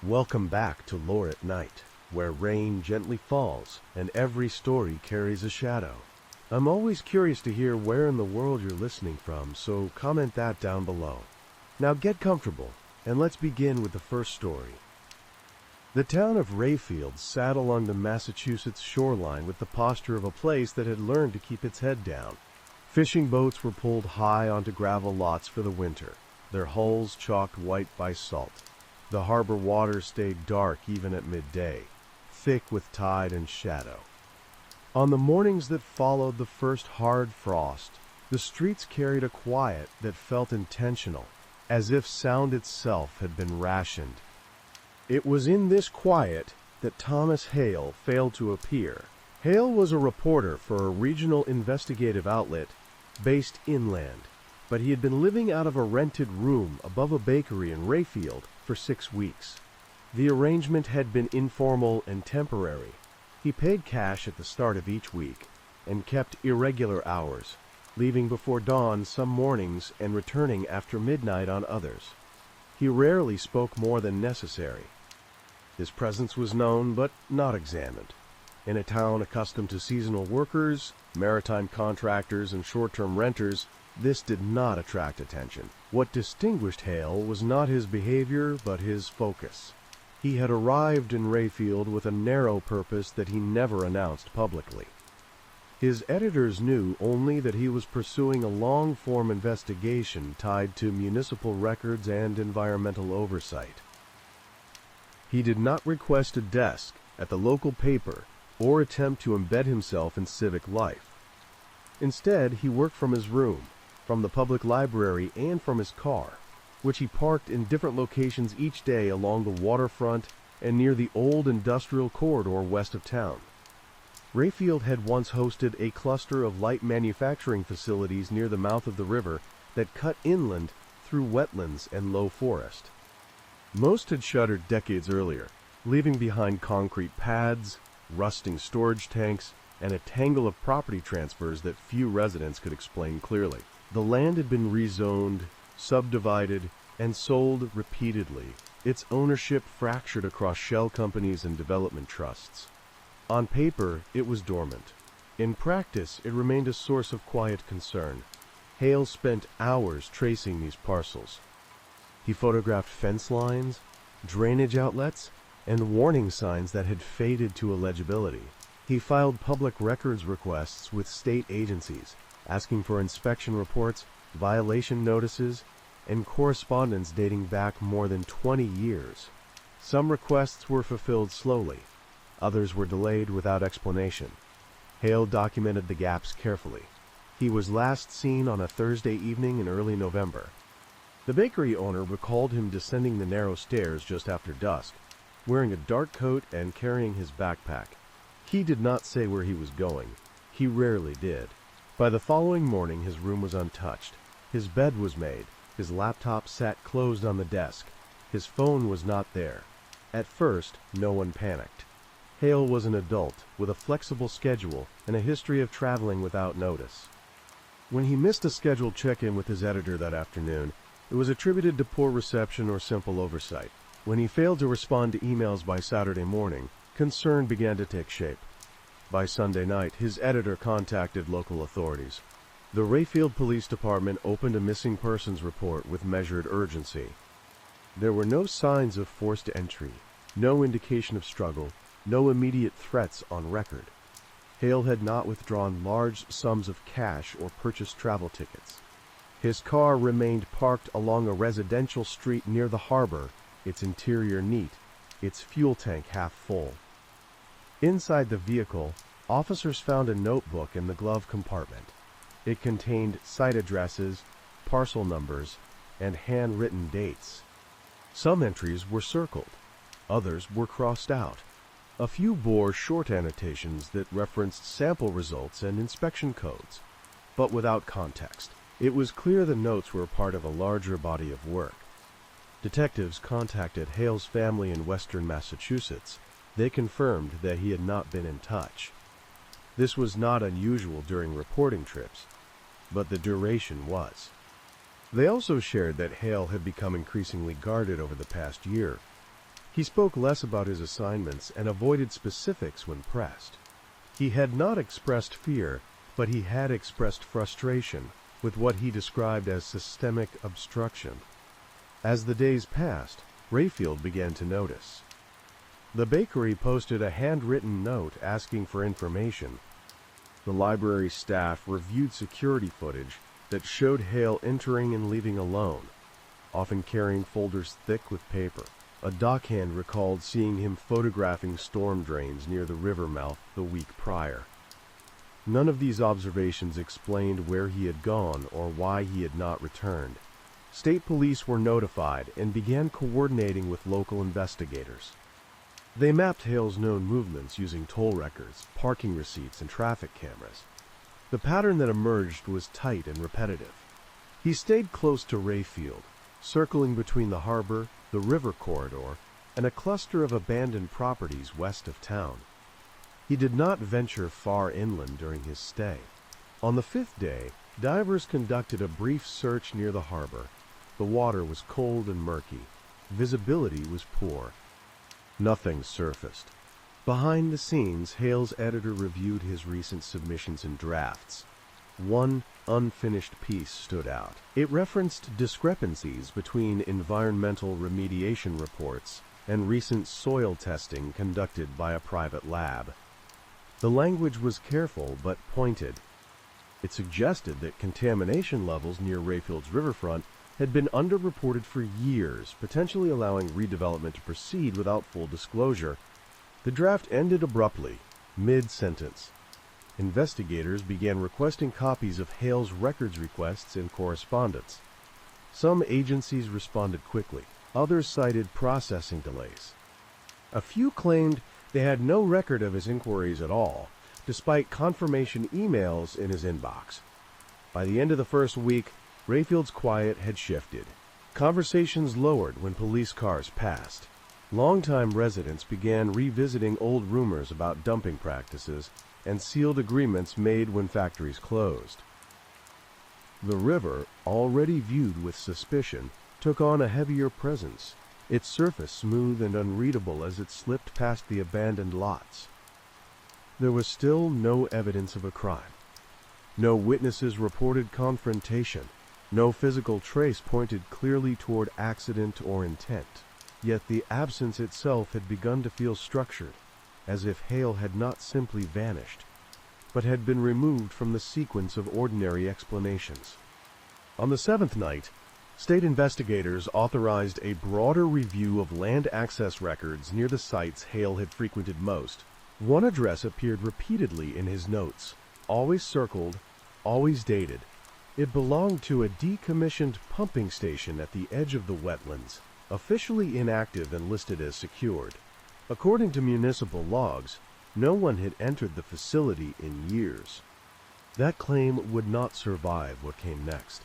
Welcome back to Lore at Night, where rain gently falls and every story carries a shadow. I'm always curious to hear where in the world you're listening from, so comment that down below. Now get comfortable, and let's begin with the first story. The town of Rayfield sat along the Massachusetts shoreline with the posture of a place that had learned to keep its head down. Fishing boats were pulled high onto gravel lots for the winter, their hulls chalked white by salt. The harbor water stayed dark even at midday, thick with tide and shadow. On the mornings that followed the first hard frost, the streets carried a quiet that felt intentional, as if sound itself had been rationed. It was in this quiet that Thomas Hale failed to appear. Hale was a reporter for a regional investigative outlet based inland, but he had been living out of a rented room above a bakery in Rayfield for 6 weeks. The arrangement had been informal and temporary. He paid cash at the start of each week and kept irregular hours, leaving before dawn some mornings and returning after midnight on others. He rarely spoke more than necessary. His presence was known but not examined. In a town accustomed to seasonal workers, maritime contractors, and short-term renters, this did not attract attention. What distinguished Hale was not his behavior, but his focus. He had arrived in Rayfield with a narrow purpose that he never announced publicly. His editors knew only that he was pursuing a long-form investigation tied to municipal records and environmental oversight. He did not request a desk at the local paper or attempt to embed himself in civic life. Instead, he worked from his room, from the public library, and from his car, which he parked in different locations each day along the waterfront and near the old industrial corridor west of town. Rayfield had once hosted a cluster of light manufacturing facilities near the mouth of the river that cut inland through wetlands and low forest. Most had shuttered decades earlier, leaving behind concrete pads, rusting storage tanks, and a tangle of property transfers that few residents could explain clearly. The land had been rezoned, subdivided, and sold repeatedly, its ownership fractured across shell companies and development trusts. On paper, it was dormant. In practice, it remained a source of quiet concern. Hale spent hours tracing these parcels. He photographed fence lines, drainage outlets, and warning signs that had faded to illegibility. He filed public records requests with state agencies, asking for inspection reports, violation notices, and correspondence dating back more than 20 years. Some requests were fulfilled slowly. Others were delayed without explanation. Hale documented the gaps carefully. He was last seen on a Thursday evening in early November. The bakery owner recalled him descending the narrow stairs just after dusk, wearing a dark coat and carrying his backpack. He did not say where he was going. He rarely did. By the following morning, his room was untouched. His bed was made. His laptop sat closed on the desk. His phone was not there. At first, no one panicked. Hale was an adult with a flexible schedule and a history of traveling without notice. When he missed a scheduled check-in with his editor that afternoon, it was attributed to poor reception or simple oversight. When he failed to respond to emails by Saturday morning, concern began to take shape. By Sunday night, his editor contacted local authorities. The Rayfield Police Department opened a missing persons report with measured urgency. There were no signs of forced entry, no indication of struggle, no immediate threats on record. Hale had not withdrawn large sums of cash or purchased travel tickets. His car remained parked along a residential street near the harbor, its interior neat, its fuel tank half full. Inside the vehicle, officers found a notebook in the glove compartment. It contained site addresses, parcel numbers, and handwritten dates. Some entries were circled. Others were crossed out. A few bore short annotations that referenced sample results and inspection codes, but without context. It was clear the notes were part of a larger body of work. Detectives contacted Hale's family in western Massachusetts. They confirmed that he had not been in touch. This was not unusual during reporting trips, but the duration was. They also shared that Hale had become increasingly guarded over the past year. He spoke less about his assignments and avoided specifics when pressed. He had not expressed fear, but he had expressed frustration with what he described as systemic obstruction. As the days passed, Rayfield began to notice. The bakery posted a handwritten note asking for information. The library staff reviewed security footage that showed Hale entering and leaving alone, often carrying folders thick with paper. A dockhand recalled seeing him photographing storm drains near the river mouth the week prior. None of these observations explained where he had gone or why he had not returned. State police were notified and began coordinating with local investigators. They mapped Hale's known movements using toll records, parking receipts, and traffic cameras. The pattern that emerged was tight and repetitive. He stayed close to Rayfield, circling between the harbor, the river corridor, and a cluster of abandoned properties west of town. He did not venture far inland during his stay. On the fifth day, divers conducted a brief search near the harbor. The water was cold and murky. Visibility was poor. Nothing surfaced. Behind the scenes, Hale's editor reviewed his recent submissions and drafts. One unfinished piece stood out. It referenced discrepancies between environmental remediation reports and recent soil testing conducted by a private lab. The language was careful but pointed. It suggested that contamination levels near Rayfield's riverfront had been underreported for years, potentially allowing redevelopment to proceed without full disclosure. The draft ended abruptly, mid-sentence. Investigators began requesting copies of Hale's records requests and correspondence. Some agencies responded quickly. Others cited processing delays. A few claimed they had no record of his inquiries at all, despite confirmation emails in his inbox. By the end of the first week, Rayfield's quiet had shifted. Conversations lowered when police cars passed. Longtime residents began revisiting old rumors about dumping practices and sealed agreements made when factories closed. The river, already viewed with suspicion, took on a heavier presence, its surface smooth and unreadable as it slipped past the abandoned lots. There was still no evidence of a crime. No witnesses reported confrontation. No physical trace pointed clearly toward accident or intent. Yet the absence itself had begun to feel structured, as if Hale had not simply vanished, but had been removed from the sequence of ordinary explanations. On the seventh night, state investigators authorized a broader review of land access records near the sites Hale had frequented most. One address appeared repeatedly in his notes, always circled, always dated. It belonged to a decommissioned pumping station at the edge of the wetlands, officially inactive and listed as secured. According to municipal logs, no one had entered the facility in years. That claim would not survive what came next.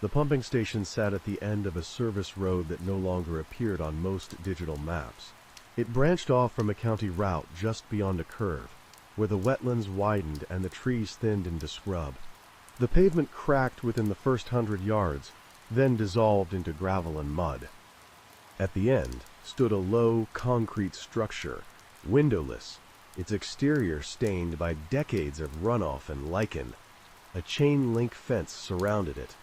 The pumping station sat at the end of a service road that no longer appeared on most digital maps. It branched off from a county route just beyond a curve, where the wetlands widened and the trees thinned into scrub. The pavement cracked within the first 100 yards, then dissolved into gravel and mud. At the end stood a low, concrete structure, windowless, its exterior stained by decades of runoff and lichen. A chain-link fence surrounded it,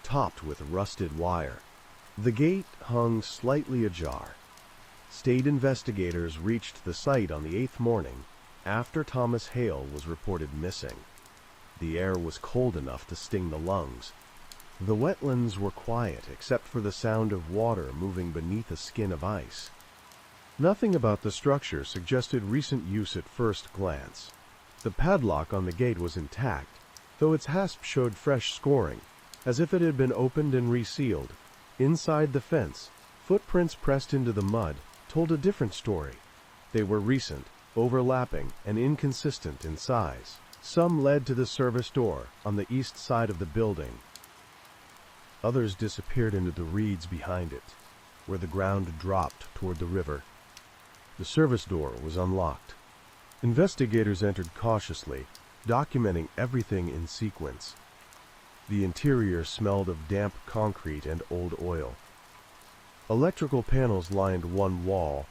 topped with rusted wire. The gate hung slightly ajar. State investigators reached the site on the 8th morning, after Thomas Hale was reported missing. The air was cold enough to sting the lungs. The wetlands were quiet except for the sound of water moving beneath a skin of ice. Nothing about the structure suggested recent use at first glance. The padlock on the gate was intact, though its hasp showed fresh scoring, as if it had been opened and resealed. Inside the fence, footprints pressed into the mud told a different story. They were recent, overlapping, and inconsistent in size. Some led to the service door on the east side of the building. Others disappeared into the reeds behind it, where the ground dropped toward the river. The service door was unlocked. Investigators entered cautiously, documenting everything in sequence. The interior smelled of damp concrete and old oil. Electrical panels lined one wall,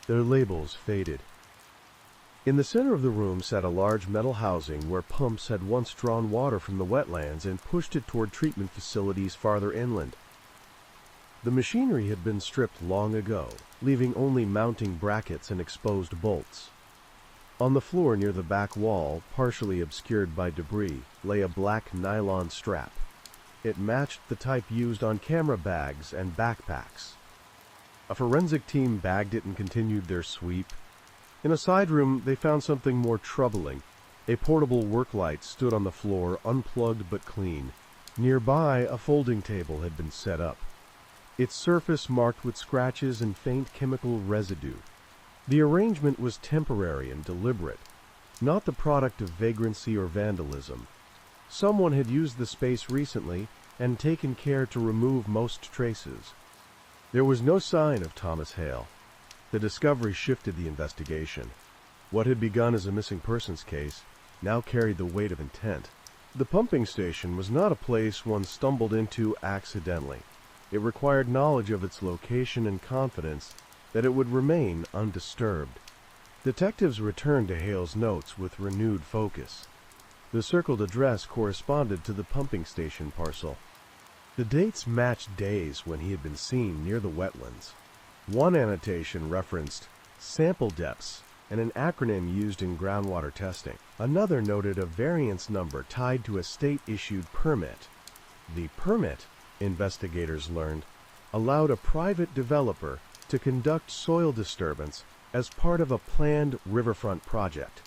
Their labels faded. In the center of the room sat a large metal housing where pumps had once drawn water from the wetlands and pushed it toward treatment facilities farther inland. The machinery had been stripped long ago, leaving only mounting brackets and exposed bolts. On the floor near the back wall, partially obscured by debris, lay a black nylon strap. It matched the type used on camera bags and backpacks. A forensic team bagged it and continued their sweep. In a side room, they found something more troubling. A portable work light stood on the floor, unplugged but clean. Nearby, a folding table had been set up, its surface marked with scratches and faint chemical residue. The arrangement was temporary and deliberate, not the product of vagrancy or vandalism. Someone had used the space recently and taken care to remove most traces. There was no sign of Thomas Hale. The discovery shifted the investigation. What had begun as a missing persons case now carried the weight of intent. The pumping station was not a place one stumbled into accidentally. It required knowledge of its location and confidence that it would remain undisturbed. Detectives returned to Hale's notes with renewed focus. The circled address corresponded to the pumping station parcel. The dates matched days when he had been seen near the wetlands. One annotation referenced sample depths and an acronym used in groundwater testing. Another noted a variance number tied to a state-issued permit. The permit, investigators learned, allowed a private developer to conduct soil disturbance as part of a planned riverfront project.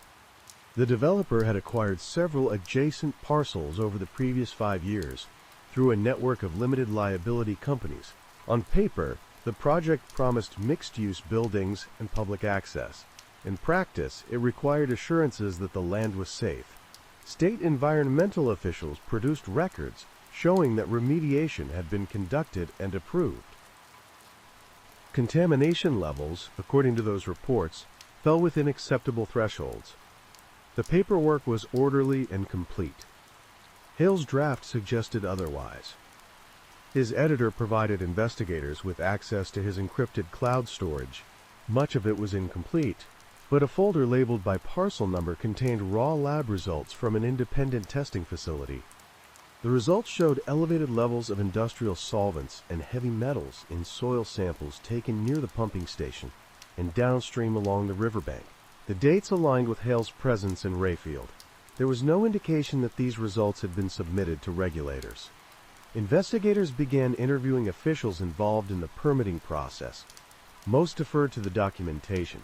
The developer had acquired several adjacent parcels over the previous 5 years through a network of limited liability companies. On paper, the project promised mixed-use buildings and public access. In practice, it required assurances that the land was safe. State environmental officials produced records showing that remediation had been conducted and approved. Contamination levels, according to those reports, fell within acceptable thresholds. The paperwork was orderly and complete. Hale's draft suggested otherwise. His editor provided investigators with access to his encrypted cloud storage. Much of it was incomplete, but a folder labeled by parcel number contained raw lab results from an independent testing facility. The results showed elevated levels of industrial solvents and heavy metals in soil samples taken near the pumping station and downstream along the riverbank. The dates aligned with Hale's presence in Rayfield. There was no indication that these results had been submitted to regulators. Investigators began interviewing officials involved in the permitting process. Most deferred to the documentation.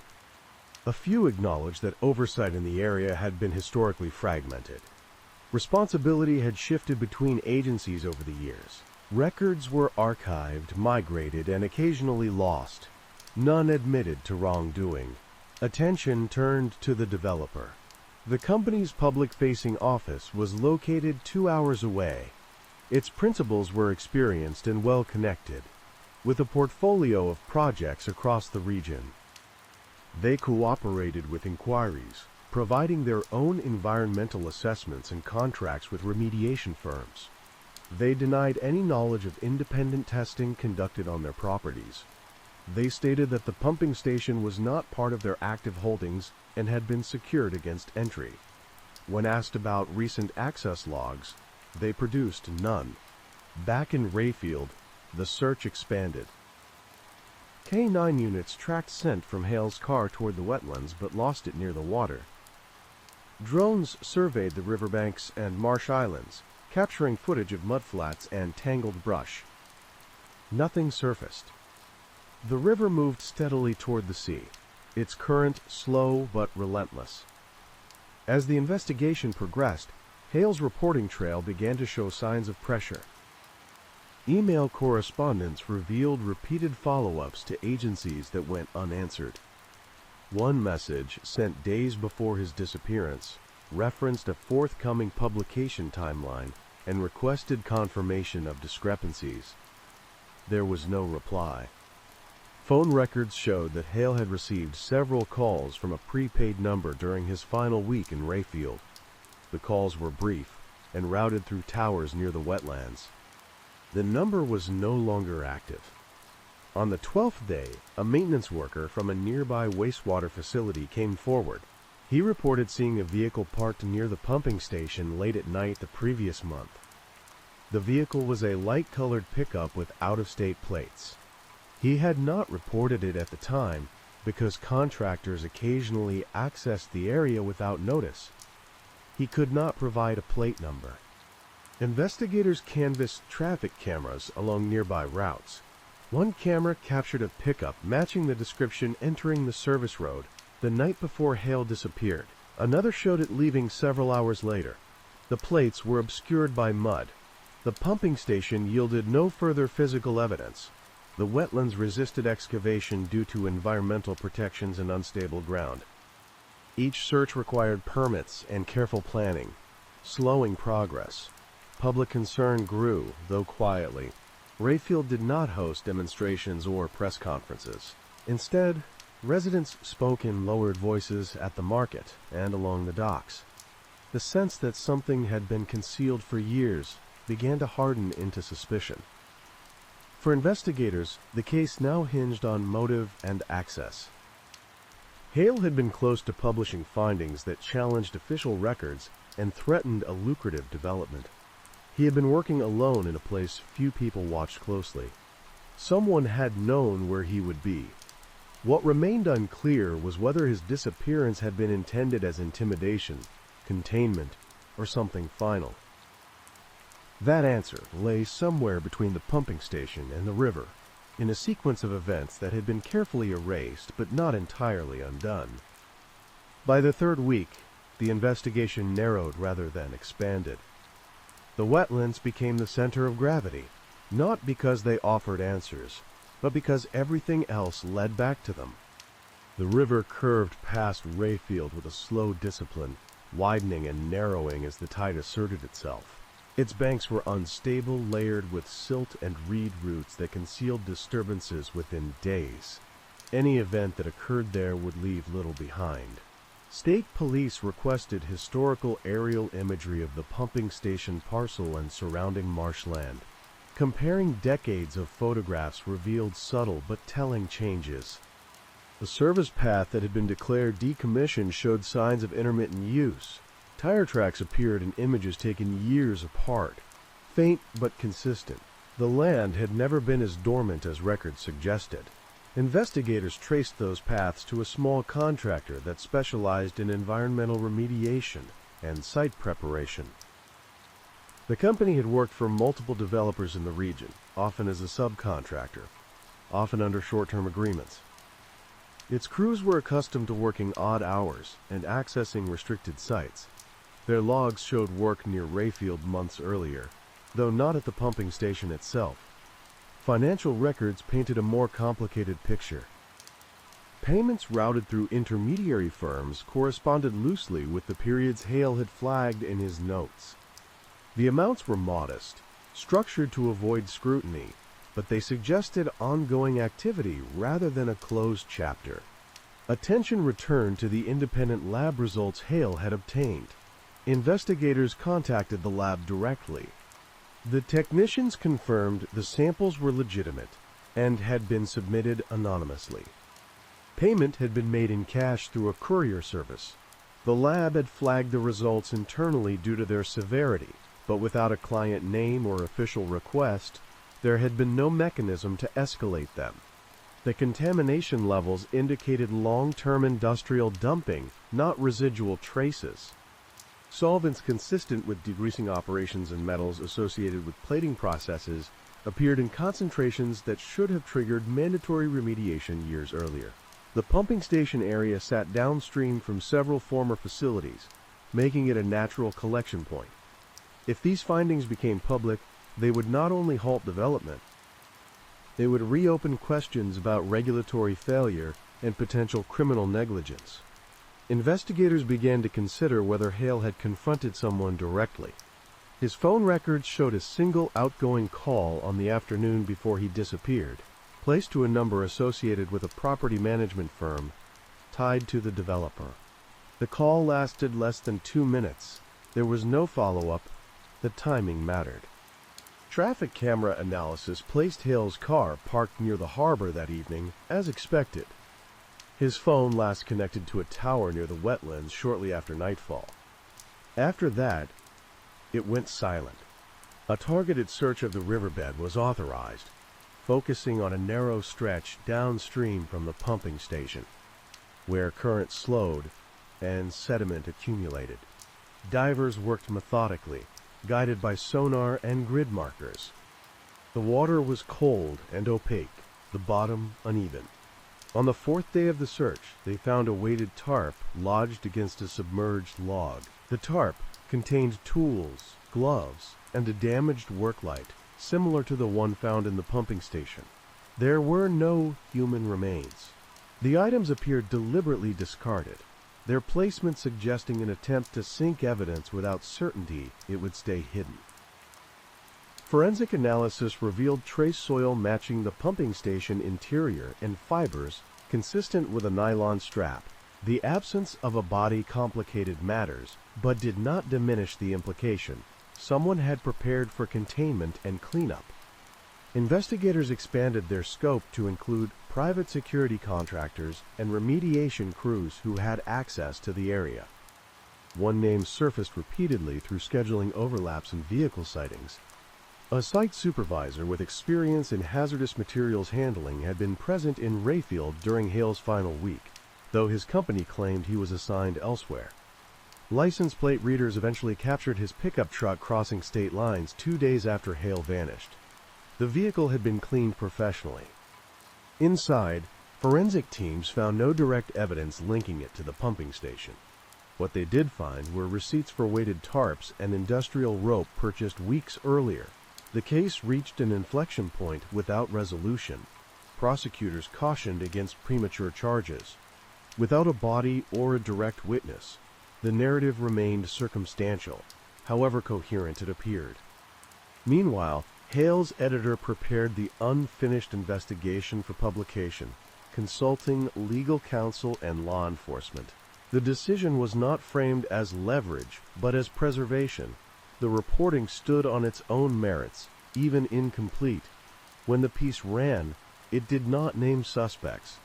A few acknowledged that oversight in the area had been historically fragmented. Responsibility had shifted between agencies over the years. Records were archived, migrated, and occasionally lost. None admitted to wrongdoing. Attention turned to the developer. The company's public-facing office was located 2 hours away. Its principals were experienced and well-connected, with a portfolio of projects across the region. They cooperated with inquiries, providing their own environmental assessments and contracts with remediation firms. They denied any knowledge of independent testing conducted on their properties. They stated that the pumping station was not part of their active holdings and had been secured against entry. When asked about recent access logs, they produced none. Back in Rayfield, the search expanded. K-9 units tracked scent from Hale's car toward the wetlands but lost it near the water. Drones surveyed the riverbanks and marsh islands, capturing footage of mudflats and tangled brush. Nothing surfaced. The river moved steadily toward the sea, its current slow but relentless. As the investigation progressed, Hale's reporting trail began to show signs of pressure. Email correspondence revealed repeated follow-ups to agencies that went unanswered. One message, sent days before his disappearance, referenced a forthcoming publication timeline and requested confirmation of discrepancies. There was no reply. Phone records showed that Hale had received several calls from a prepaid number during his final week in Rayfield. The calls were brief and routed through towers near the wetlands. The number was no longer active. On the 12th day, a maintenance worker from a nearby wastewater facility came forward. He reported seeing a vehicle parked near the pumping station late at night the previous month. The vehicle was a light-colored pickup with out-of-state plates. He had not reported it at the time because contractors occasionally accessed the area without notice. He could not provide a plate number. Investigators canvassed traffic cameras along nearby routes. One camera captured a pickup matching the description entering the service road the night before Hale disappeared. Another showed it leaving several hours later. The plates were obscured by mud. The pumping station yielded no further physical evidence. The wetlands resisted excavation due to environmental protections and unstable ground. Each search required permits and careful planning, slowing progress. Public concern grew, though quietly. Rayfield did not host demonstrations or press conferences. Instead, residents spoke in lowered voices at the market and along the docks. The sense that something had been concealed for years began to harden into suspicion. For investigators, the case now hinged on motive and access. Hale had been close to publishing findings that challenged official records and threatened a lucrative development. He had been working alone in a place few people watched closely. Someone had known where he would be. What remained unclear was whether his disappearance had been intended as intimidation, containment, or something final. That answer lay somewhere between the pumping station and the river, in a sequence of events that had been carefully erased but not entirely undone. By the third week, the investigation narrowed rather than expanded. The wetlands became the center of gravity, not because they offered answers, but because everything else led back to them. The river curved past Rayfield with a slow discipline, widening and narrowing as the tide asserted itself. Its banks were unstable, layered with silt and reed roots that concealed disturbances within days. Any event that occurred there would leave little behind. State police requested historical aerial imagery of the pumping station parcel and surrounding marshland. Comparing decades of photographs revealed subtle but telling changes. The service path that had been declared decommissioned showed signs of intermittent use. Tire tracks appeared in images taken years apart, faint but consistent. The land had never been as dormant as records suggested. Investigators traced those paths to a small contractor that specialized in environmental remediation and site preparation. The company had worked for multiple developers in the region, often as a subcontractor, often under short-term agreements. Its crews were accustomed to working odd hours and accessing restricted sites. Their logs showed work near Rayfield months earlier, though not at the pumping station itself. Financial records painted a more complicated picture. Payments routed through intermediary firms corresponded loosely with the periods Hale had flagged in his notes. The amounts were modest, structured to avoid scrutiny, but they suggested ongoing activity rather than a closed chapter. Attention returned to the independent lab results Hale had obtained. Investigators contacted the lab directly. The technicians confirmed the samples were legitimate and had been submitted anonymously. Payment had been made in cash through a courier service. The lab had flagged the results internally due to their severity, but without a client name or official request, there had been no mechanism to escalate them. The contamination levels indicated long-term industrial dumping, not residual traces. Solvents consistent with degreasing operations and metals associated with plating processes appeared in concentrations that should have triggered mandatory remediation years earlier. The pumping station area sat downstream from several former facilities, making it a natural collection point. If these findings became public, they would not only halt development, they would reopen questions about regulatory failure and potential criminal negligence. Investigators began to consider whether Hale had confronted someone directly. His phone records showed a single outgoing call on the afternoon before he disappeared, placed to a number associated with a property management firm tied to the developer. The call lasted less than 2 minutes. There was no follow-up. The timing mattered. Traffic camera analysis placed Hale's car parked near the harbor that evening, as expected. His phone last connected to a tower near the wetlands shortly after nightfall. After that, it went silent. A targeted search of the riverbed was authorized, focusing on a narrow stretch downstream from the pumping station, where current slowed and sediment accumulated. Divers worked methodically, guided by sonar and grid markers. The water was cold and opaque, the bottom uneven. On the fourth day of the search, they found a weighted tarp lodged against a submerged log. The tarp contained tools, gloves, and a damaged work light, similar to the one found in the pumping station. There were no human remains. The items appeared deliberately discarded, their placement suggesting an attempt to sink evidence without certainty it would stay hidden. Forensic analysis revealed trace soil matching the pumping station interior and fibers consistent with a nylon strap. The absence of a body complicated matters, but did not diminish the implication. Someone had prepared for containment and cleanup. Investigators expanded their scope to include private security contractors and remediation crews who had access to the area. One name surfaced repeatedly through scheduling overlaps and vehicle sightings. A site supervisor with experience in hazardous materials handling had been present in Rayfield during Hale's final week, though his company claimed he was assigned elsewhere. License plate readers eventually captured his pickup truck crossing state lines 2 days after Hale vanished. The vehicle had been cleaned professionally. Inside, forensic teams found no direct evidence linking it to the pumping station. What they did find were receipts for weighted tarps and industrial rope purchased weeks earlier. The case reached an inflection point without resolution. Prosecutors cautioned against premature charges. Without a body or a direct witness, the narrative remained circumstantial, however coherent it appeared. Meanwhile, Hale's editor prepared the unfinished investigation for publication, consulting legal counsel and law enforcement. The decision was not framed as leverage, but as preservation. The reporting stood on its own merits, even incomplete. When the piece ran, it did not name suspects.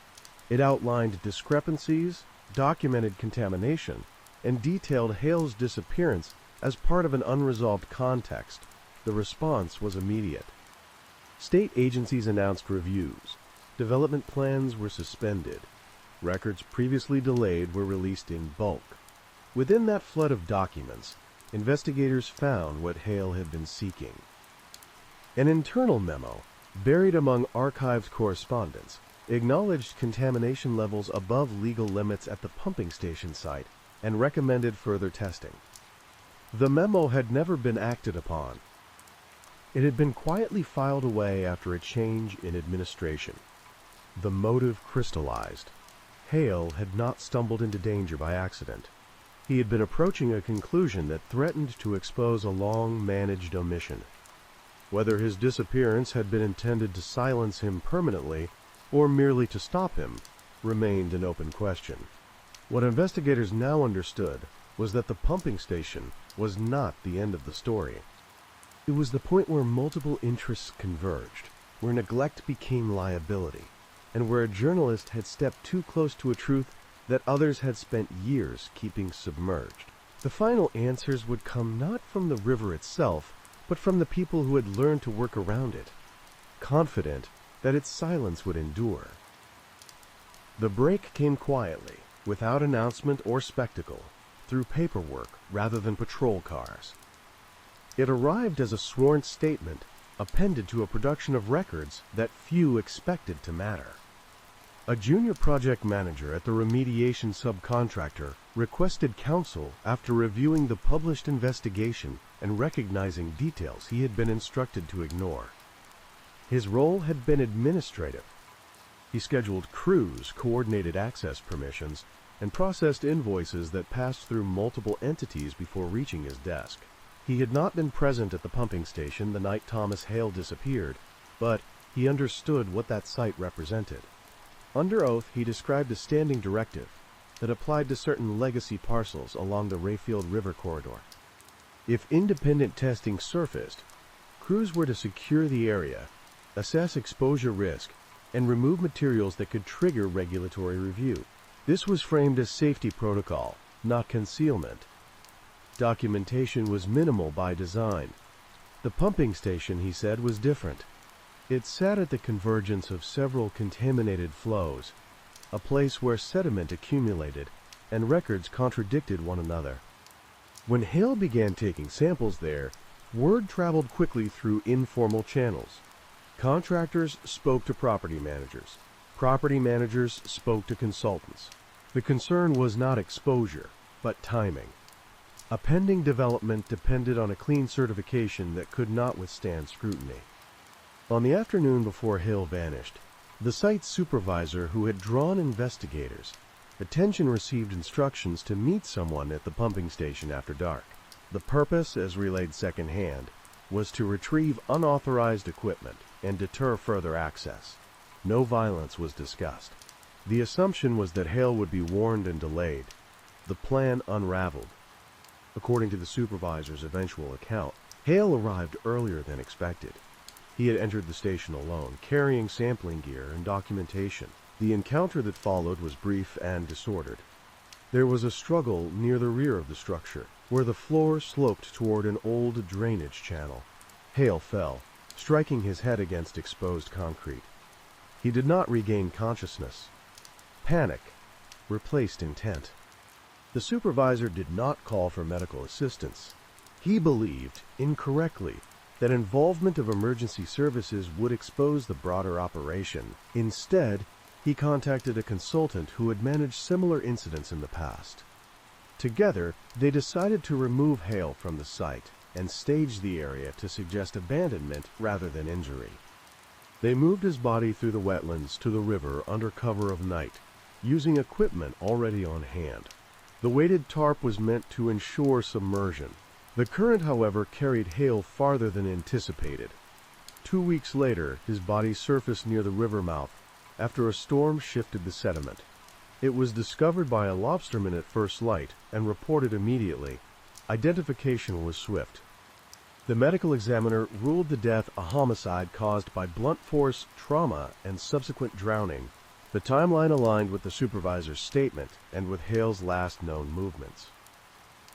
It outlined discrepancies, documented contamination, and detailed Hale's disappearance as part of an unresolved context. The response was immediate. State agencies announced reviews. Development plans were suspended. Records previously delayed were released in bulk. Within that flood of documents, investigators found what Hale had been seeking. An internal memo, buried among archived correspondence, acknowledged contamination levels above legal limits at the pumping station site and recommended further testing. The memo had never been acted upon. It had been quietly filed away after a change in administration. The motive crystallized. Hale had not stumbled into danger by accident. He had been approaching a conclusion that threatened to expose a long-managed omission. Whether his disappearance had been intended to silence him permanently or merely to stop him remained an open question. What investigators now understood was that the pumping station was not the end of the story. It was the point where multiple interests converged, where neglect became liability, and where a journalist had stepped too close to a truth that others had spent years keeping submerged. The final answers would come not from the river itself, but from the people who had learned to work around it, confident that its silence would endure. The break came quietly, without announcement or spectacle, through paperwork rather than patrol cars. It arrived as a sworn statement appended to a production of records that few expected to matter. A junior project manager at the remediation subcontractor requested counsel after reviewing the published investigation and recognizing details he had been instructed to ignore. His role had been administrative. He scheduled crews, coordinated access permissions, and processed invoices that passed through multiple entities before reaching his desk. He had not been present at the pumping station the night Thomas Hale disappeared, but he understood what that site represented. Under oath, he described a standing directive that applied to certain legacy parcels along the Rayfield River corridor. If independent testing surfaced, crews were to secure the area, assess exposure risk, and remove materials that could trigger regulatory review. This was framed as safety protocol, not concealment. Documentation was minimal by design. The pumping station, he said, was different. It sat at the convergence of several contaminated flows, a place where sediment accumulated and records contradicted one another. When Hale began taking samples there, word traveled quickly through informal channels. Contractors spoke to property managers spoke to consultants. The concern was not exposure, but timing. A pending development depended on a clean certification that could not withstand scrutiny. On the afternoon before Hale vanished, the site supervisor who had drawn investigators' attention received instructions to meet someone at the pumping station after dark. The purpose, as relayed secondhand, was to retrieve unauthorized equipment and deter further access. No violence was discussed. The assumption was that Hale would be warned and delayed. The plan unraveled. According to the supervisor's eventual account, Hale arrived earlier than expected. He had entered the station alone, carrying sampling gear and documentation. The encounter that followed was brief and disordered. There was a struggle near the rear of the structure, where the floor sloped toward an old drainage channel. Hale fell, striking his head against exposed concrete. He did not regain consciousness. Panic replaced intent. The supervisor did not call for medical assistance. He believed, incorrectly, that involvement of emergency services would expose the broader operation. Instead, he contacted a consultant who had managed similar incidents in the past. Together, they decided to remove Hale from the site and stage the area to suggest abandonment rather than injury. They moved his body through the wetlands to the river under cover of night, using equipment already on hand. The weighted tarp was meant to ensure submersion. The current, however, carried Hale farther than anticipated. 2 weeks later, his body surfaced near the river mouth after a storm shifted the sediment. It was discovered by a lobsterman at first light and reported immediately. Identification was swift. The medical examiner ruled the death a homicide caused by blunt force trauma and subsequent drowning. The timeline aligned with the supervisor's statement and with Hale's last known movements.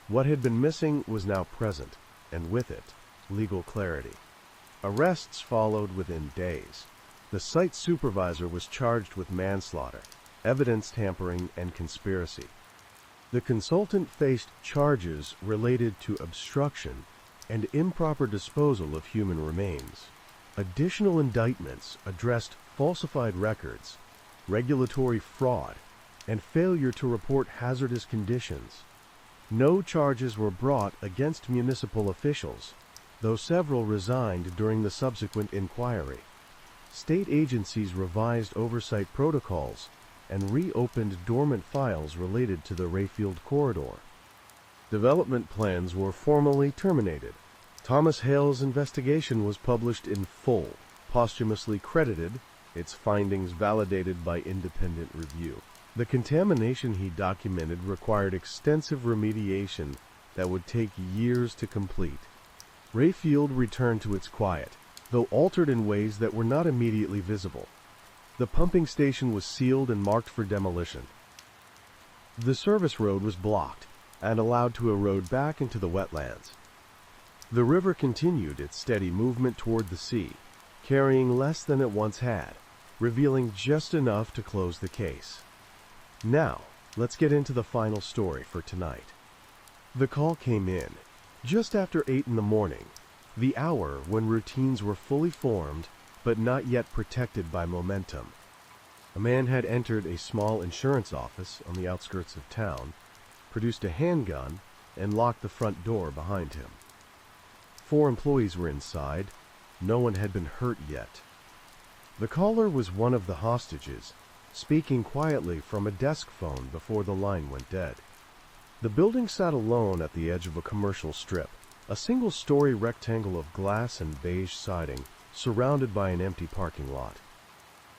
What had been missing was now present, and with it, legal clarity. Arrests followed within days. The site supervisor was charged with manslaughter, evidence tampering, and conspiracy. The consultant faced charges related to obstruction and improper disposal of human remains. Additional indictments addressed falsified records, regulatory fraud, and failure to report hazardous conditions. No charges were brought against municipal officials, though several resigned during the subsequent inquiry. State agencies revised oversight protocols and reopened dormant files related to the Rayfield corridor. Development plans were formally terminated. Thomas Hale's investigation was published in full, posthumously credited, its findings validated by independent review. The contamination he documented required extensive remediation that would take years to complete. Rayfield returned to its quiet, though altered in ways that were not immediately visible. The pumping station was sealed and marked for demolition. The service road was blocked and allowed to erode back into the wetlands. The river continued its steady movement toward the sea, carrying less than it once had, revealing just enough to close the case. Now, let's get into the final story for tonight. The call came in just after 8 in the morning, the hour when routines were fully formed but not yet protected by momentum. A man had entered a small insurance office on the outskirts of town, produced a handgun, and locked the front door behind him. 4 employees were inside. No one had been hurt yet. The caller was one of the hostages, speaking quietly from a desk phone before the line went dead. The building sat alone at the edge of a commercial strip, a single-story rectangle of glass and beige siding, surrounded by an empty parking lot.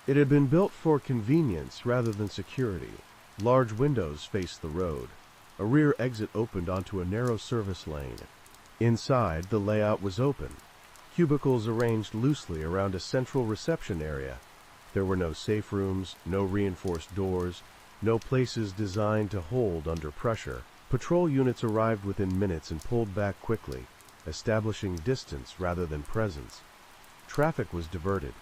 It had been built for convenience rather than security. Large windows faced the road. A rear exit opened onto a narrow service lane. Inside, the layout was open. cubicles arranged loosely around a central reception area. There were no safe rooms, no reinforced doors, no places designed to hold under pressure. Patrol units arrived within minutes and pulled back quickly, establishing distance rather than presence. Traffic was diverted.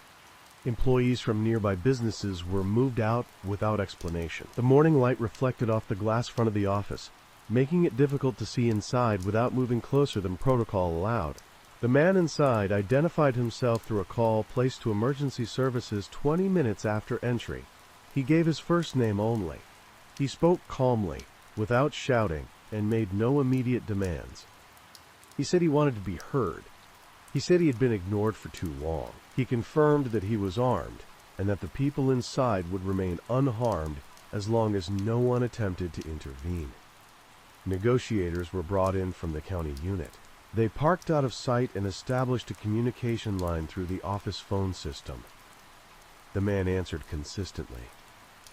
Employees from nearby businesses were moved out without explanation. The morning light reflected off the glass front of the office, making it difficult to see inside without moving closer than protocol allowed. The man inside identified himself through a call placed to emergency services 20 minutes after entry. He gave his first name only. He spoke calmly, without shouting, and made no immediate demands. He said he wanted to be heard. He said he had been ignored for too long. He confirmed that he was armed, and that the people inside would remain unharmed as long as no one attempted to intervene. Negotiators were brought in from the county unit. They parked out of sight and established a communication line through the office phone system. The man answered consistently.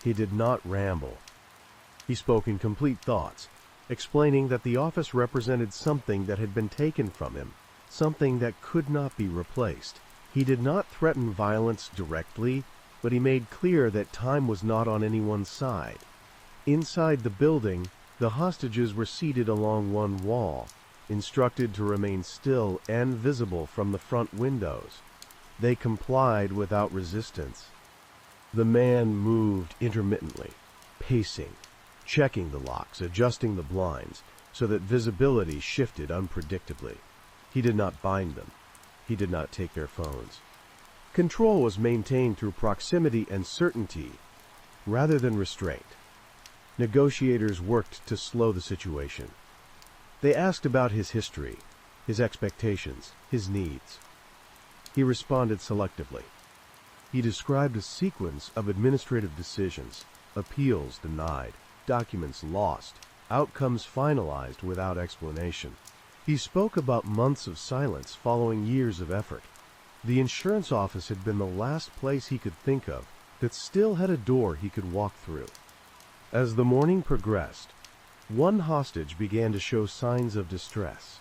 He did not ramble. He spoke in complete thoughts, explaining that the office represented something that had been taken from him, something that could not be replaced. He did not threaten violence directly, but he made clear that time was not on anyone's side. Inside the building, the hostages were seated along one wall, instructed to remain still and visible from the front windows. They complied without resistance. The man moved intermittently, pacing, checking the locks, adjusting the blinds, so that visibility shifted unpredictably. He did not bind them. He did not take their phones. Control was maintained through proximity and certainty, rather than restraint. Negotiators worked to slow the situation. They asked about his history, his expectations, his needs. He responded selectively. He described a sequence of administrative decisions, appeals denied, documents lost, outcomes finalized without explanation. He spoke about months of silence following years of effort. The insurance office had been the last place he could think of that still had a door he could walk through. As the morning progressed, one hostage began to show signs of distress.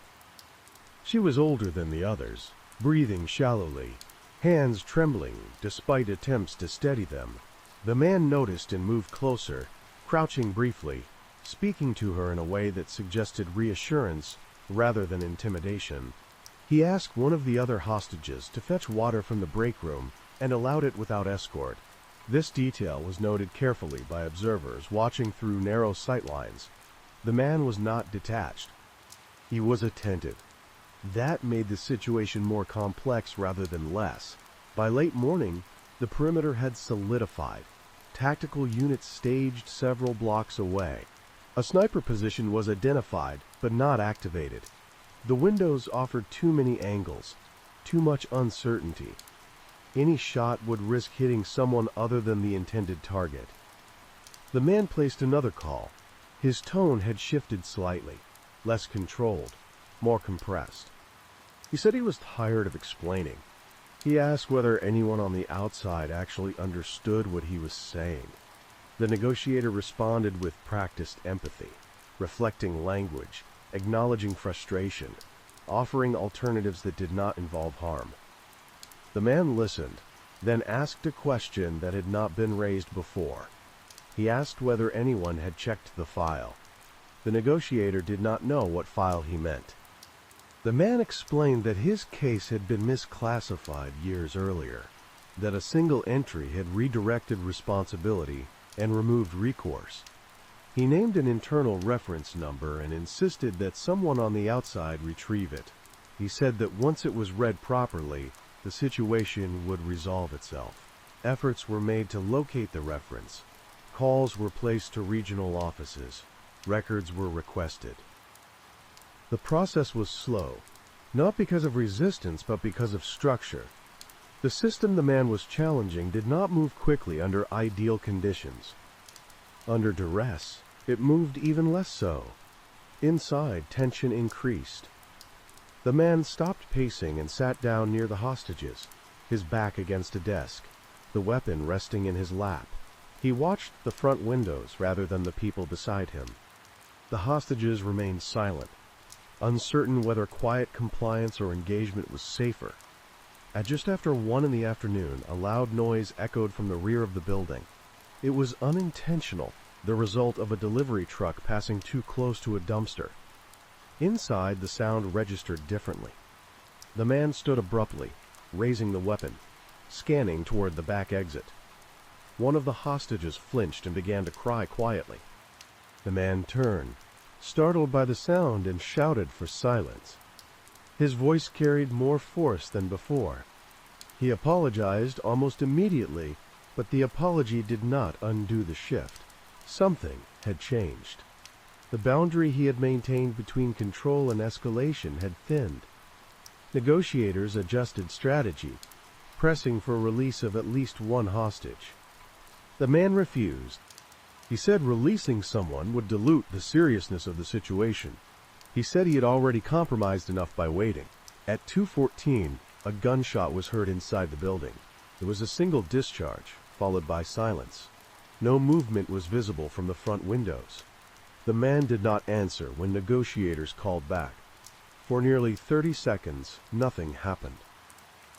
She was older than the others, breathing shallowly, hands trembling despite attempts to steady them. The man noticed and moved closer, crouching briefly, speaking to her in a way that suggested reassurance rather than intimidation. He asked one of the other hostages to fetch water from the break room and allowed it without escort. This detail was noted carefully by observers watching through narrow sightlines. The man was not detached. He was attentive. That made the situation more complex rather than less. By late morning, the perimeter had solidified. Tactical units staged several blocks away. A sniper position was identified, but not activated. The windows offered too many angles, too much uncertainty. Any shot would risk hitting someone other than the intended target. The man placed another call. His tone had shifted slightly, less controlled, more compressed. He said he was tired of explaining. He asked whether anyone on the outside actually understood what he was saying. The negotiator responded with practiced empathy, reflecting language, acknowledging frustration, offering alternatives that did not involve harm. The man listened, then asked a question that had not been raised before. He asked whether anyone had checked the file. The negotiator did not know what file he meant. The man explained that his case had been misclassified years earlier, that a single entry had redirected responsibility and removed recourse. He named an internal reference number and insisted that someone on the outside retrieve it. He said that once it was read properly, the situation would resolve itself. Efforts were made to locate the reference. Calls were placed to regional offices. Records were requested. The process was slow, not because of resistance, but because of structure. The system the man was challenging did not move quickly under ideal conditions. Under duress, it moved even less so. Inside, tension increased. The man stopped pacing and sat down near the hostages, his back against a desk, the weapon resting in his lap. He watched the front windows rather than the people beside him. The hostages remained silent, uncertain whether quiet compliance or engagement was safer. At just after 1 in the afternoon, a loud noise echoed from the rear of the building. It was unintentional, the result of a delivery truck passing too close to a dumpster. Inside, the sound registered differently. The man stood abruptly, raising the weapon, scanning toward the back exit. One of the hostages flinched and began to cry quietly. The man turned, startled by the sound, and shouted for silence. His voice carried more force than before. He apologized almost immediately, but the apology did not undo the shift. Something had changed. The boundary he had maintained between control and escalation had thinned. Negotiators adjusted strategy, pressing for release of at least one hostage. The man refused. He said releasing someone would dilute the seriousness of the situation. He said he had already compromised enough by waiting. At 2:14, a gunshot was heard inside the building. It was a single discharge, followed by silence. No movement was visible from the front windows. The man did not answer when negotiators called back. For nearly 30 seconds, nothing happened.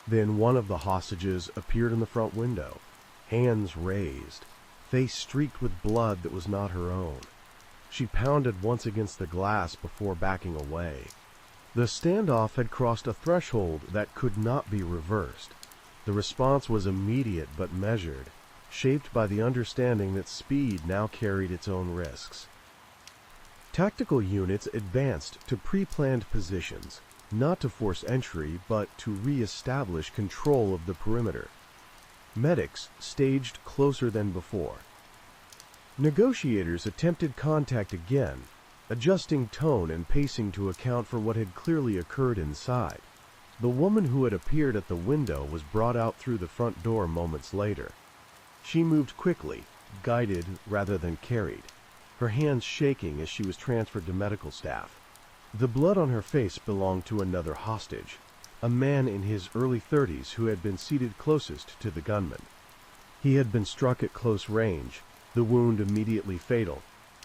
Then one of the hostages appeared in the front window, hands raised, face streaked with blood that was not her own. She pounded once against the glass before backing away. The standoff had crossed a threshold that could not be reversed. The response was immediate but measured, shaped by the understanding that speed now carried its own risks. Tactical units advanced to pre-planned positions, not to force entry, but to re-establish control of the perimeter. Medics staged closer than before. Negotiators attempted contact again, adjusting tone and pacing to account for what had clearly occurred inside. The woman who had appeared at the window was brought out through the front door moments later. She moved quickly, guided rather than carried, her hands shaking as she was transferred to medical staff. The blood on her face belonged to another hostage, a man in his early 30s who had been seated closest to the gunman. He had been struck at close range, the wound immediately fatal.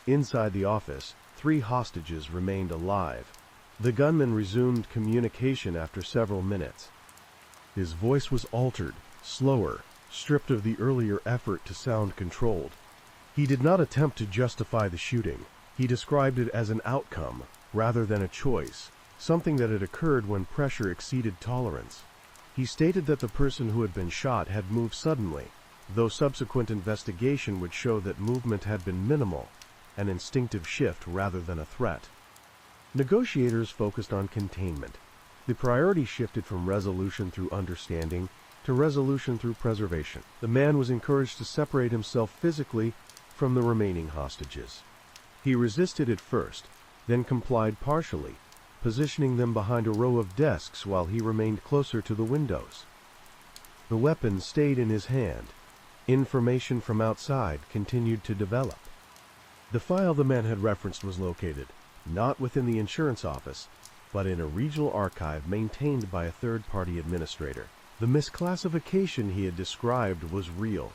Inside the office, 3 hostages remained alive. The gunman resumed communication after several minutes. His voice was altered, slower, stripped of the earlier effort to sound controlled. He did not attempt to justify the shooting. He described it as an outcome, rather than a choice, something that had occurred when pressure exceeded tolerance. He stated that the person who had been shot had moved suddenly, though subsequent investigation would show that movement had been minimal, an instinctive shift rather than a threat. Negotiators focused on containment. The priority shifted from resolution through understanding to resolution through preservation. The man was encouraged to separate himself physically from the remaining hostages. He resisted at first, then complied partially, positioning them behind a row of desks while he remained closer to the windows. The weapon stayed in his hand. Information from outside continued to develop. The file the man had referenced was located, not within the insurance office, but in a regional archive maintained by a third-party administrator. The misclassification he had described was real.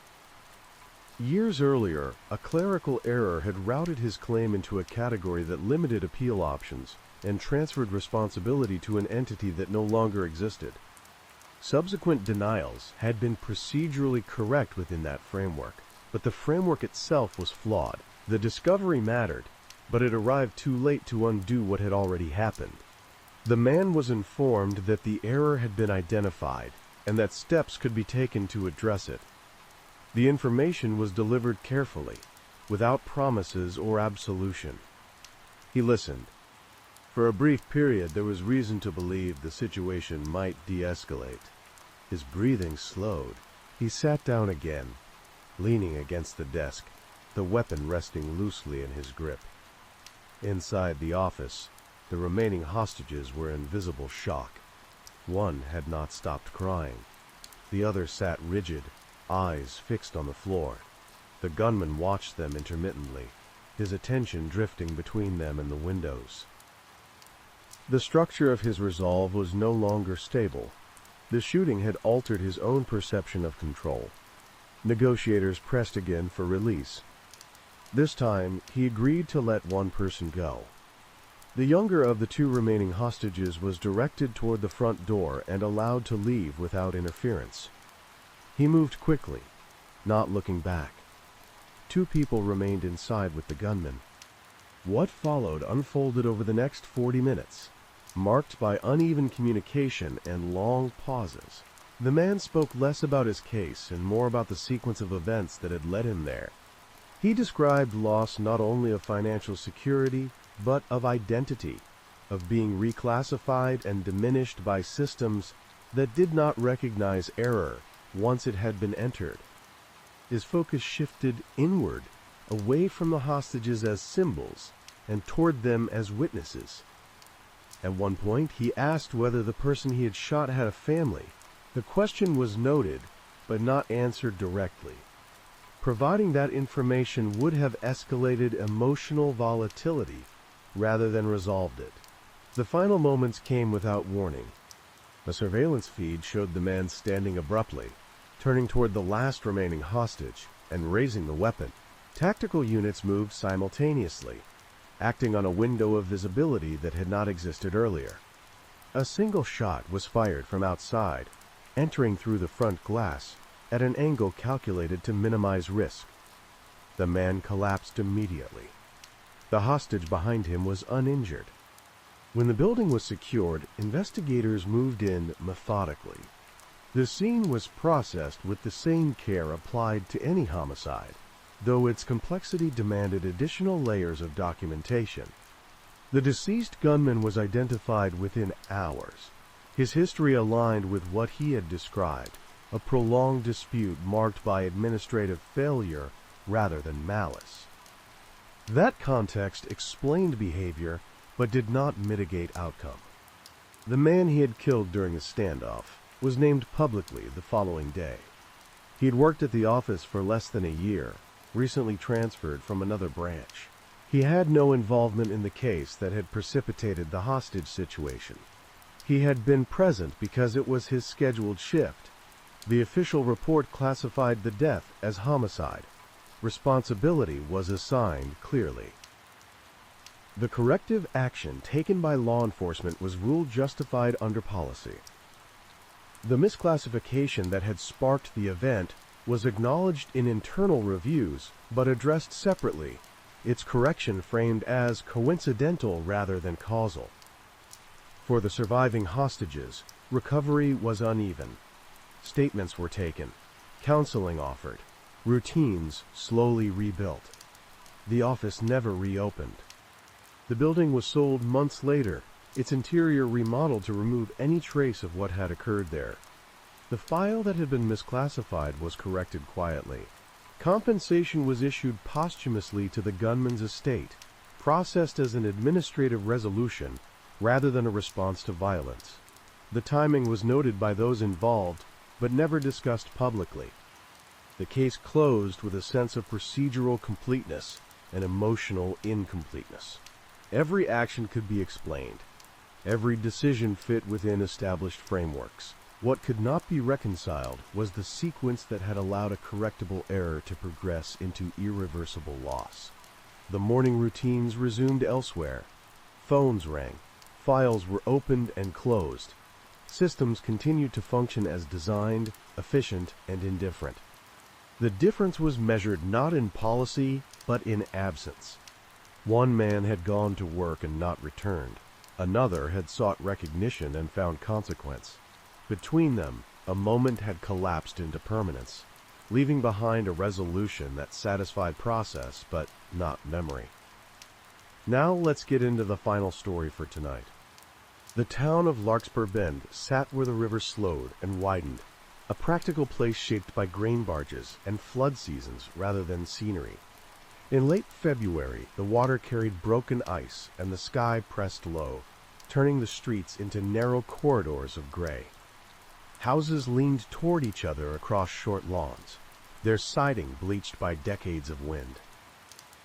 Years earlier, a clerical error had routed his claim into a category that limited appeal options and transferred responsibility to an entity that no longer existed. Subsequent denials had been procedurally correct within that framework, but the framework itself was flawed. The discovery mattered, but it arrived too late to undo what had already happened. The man was informed that the error had been identified and that steps could be taken to address it. The information was delivered carefully, without promises or absolution. He listened. For a brief period, there was reason to believe the situation might de-escalate. His breathing slowed. He sat down again, leaning against the desk, the weapon resting loosely in his grip. Inside the office, the remaining hostages were in visible shock. One had not stopped crying. The other sat rigid, eyes fixed on the floor. The gunman watched them intermittently, his attention drifting between them and the windows. The structure of his resolve was no longer stable. The shooting had altered his own perception of control. Negotiators pressed again for release. This time, he agreed to let one person go. The younger of the two remaining hostages was directed toward the front door and allowed to leave without interference. He moved quickly, not looking back. Two people remained inside with the gunman. What followed unfolded over the next 40 minutes, marked by uneven communication and long pauses. The man spoke less about his case and more about the sequence of events that had led him there. He described loss not only of financial security, but of identity, of being reclassified and diminished by systems that did not recognize error once it had been entered. His focus shifted inward, away from the hostages as symbols and toward them as witnesses. At one point, he asked whether the person he had shot had a family. The question was noted, but not answered directly. Providing that information would have escalated emotional volatility rather than resolved it. The final moments came without warning. A surveillance feed showed the man standing abruptly, turning toward the last remaining hostage and raising the weapon. Tactical units moved simultaneously, acting on a window of visibility that had not existed earlier. A single shot was fired from outside, entering through the front glass at an angle calculated to minimize risk. The man collapsed immediately. The hostage behind him was uninjured. When the building was secured, investigators moved in methodically. The scene was processed with the same care applied to any homicide, though its complexity demanded additional layers of documentation. The deceased gunman was identified within hours. His history aligned with what he had described, a prolonged dispute marked by administrative failure rather than malice. That context explained behavior, but did not mitigate outcome. The man he had killed during the standoff was named publicly the following day. He had worked at the office for less than a year, recently transferred from another branch. He had no involvement in the case that had precipitated the hostage situation. He had been present because it was his scheduled shift. The official report classified the death as homicide. Responsibility was assigned clearly. The corrective action taken by law enforcement was ruled justified under policy. The misclassification that had sparked the event was acknowledged in internal reviews, but addressed separately, its correction framed as coincidental rather than causal. For the surviving hostages, recovery was uneven. Statements were taken, counseling offered, routines slowly rebuilt. The office never reopened. The building was sold months later, its interior remodeled to remove any trace of what had occurred there. The file that had been misclassified was corrected quietly. Compensation was issued posthumously to the gunman's estate, processed as an administrative resolution rather than a response to violence. The timing was noted by those involved, but never discussed publicly. The case closed with a sense of procedural completeness and emotional incompleteness. Every action could be explained. Every decision fit within established frameworks. What could not be reconciled was the sequence that had allowed a correctable error to progress into irreversible loss. The morning routines resumed elsewhere. Phones rang. Files were opened and closed. Systems continued to function as designed, efficient, and indifferent. The difference was measured not in policy, but in absence. One man had gone to work and not returned. Another had sought recognition and found consequence. Between them, a moment had collapsed into permanence, leaving behind a resolution that satisfied process but not memory. Now let's get into the final story for tonight. The town of Larkspur Bend sat where the river slowed and widened, a practical place shaped by grain barges and flood seasons rather than scenery. In late February, the water carried broken ice and the sky pressed low, turning the streets into narrow corridors of gray. Houses leaned toward each other across short lawns, their siding bleached by decades of wind.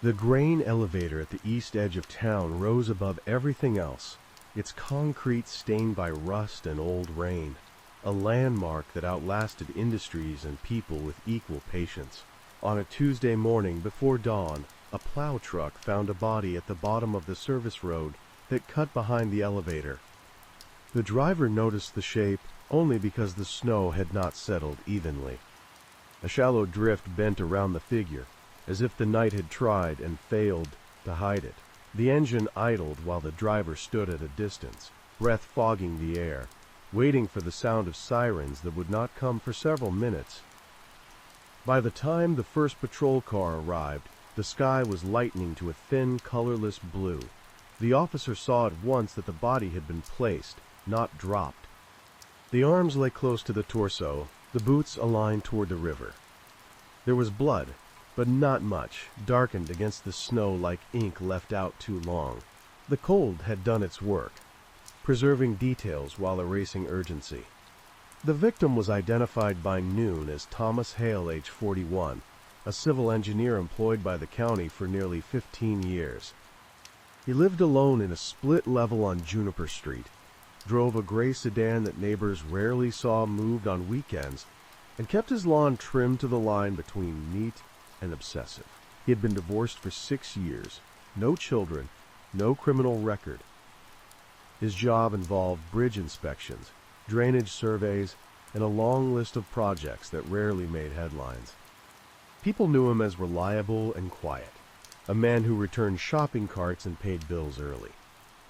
The grain elevator at the east edge of town rose above everything else, its concrete stained by rust and old rain, a landmark that outlasted industries and people with equal patience. On a Tuesday morning before dawn, a plow truck found a body at the bottom of the service road that cut behind the elevator. The driver noticed the shape only because the snow had not settled evenly. A shallow drift bent around the figure, as if the night had tried and failed to hide it. The engine idled while the driver stood at a distance, breath fogging the air, waiting for the sound of sirens that would not come for several minutes. By the time the first patrol car arrived, the sky was lightening to a thin, colorless blue. The officer saw at once that the body had been placed, not dropped. The arms lay close to the torso, the boots aligned toward the river. There was blood, but not much, darkened against the snow like ink left out too long. The cold had done its work, preserving details while erasing urgency. The victim was identified by noon as Thomas Hale, age 41, a civil engineer employed by the county for nearly 15 years. He lived alone in a split level on Juniper Street, drove a gray sedan that neighbors rarely saw moved on weekends, and kept his lawn trimmed to the line between neat and obsessive. He had been divorced for 6 years, no children, no criminal record. His job involved bridge inspections, drainage surveys, and a long list of projects that rarely made headlines. People knew him as reliable and quiet, a man who returned shopping carts and paid bills early.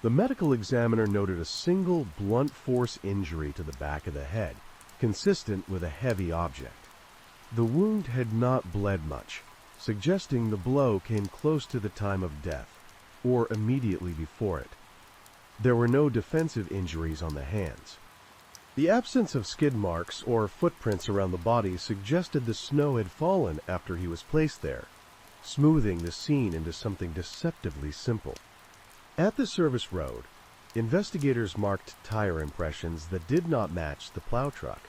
The medical examiner noted a single blunt force injury to the back of the head, consistent with a heavy object. The wound had not bled much, suggesting the blow came close to the time of death, or immediately before it. There were no defensive injuries on the hands. The absence of skid marks or footprints around the body suggested the snow had fallen after he was placed there, smoothing the scene into something deceptively simple. At the service road, investigators marked tire impressions that did not match the plow truck.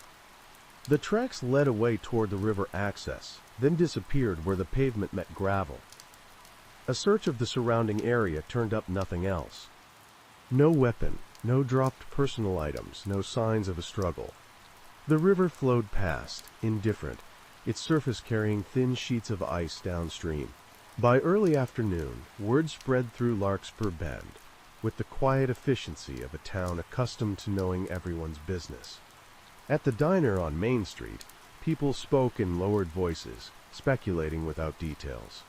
The tracks led away toward the river access, then disappeared where the pavement met gravel. A search of the surrounding area turned up nothing else. No weapon, no dropped personal items, no signs of a struggle. The river flowed past, indifferent, its surface carrying thin sheets of ice downstream. By early afternoon, word spread through Larkspur Bend, with the quiet efficiency of a town accustomed to knowing everyone's business. At the diner on Main Street, people spoke in lowered voices, speculating without details.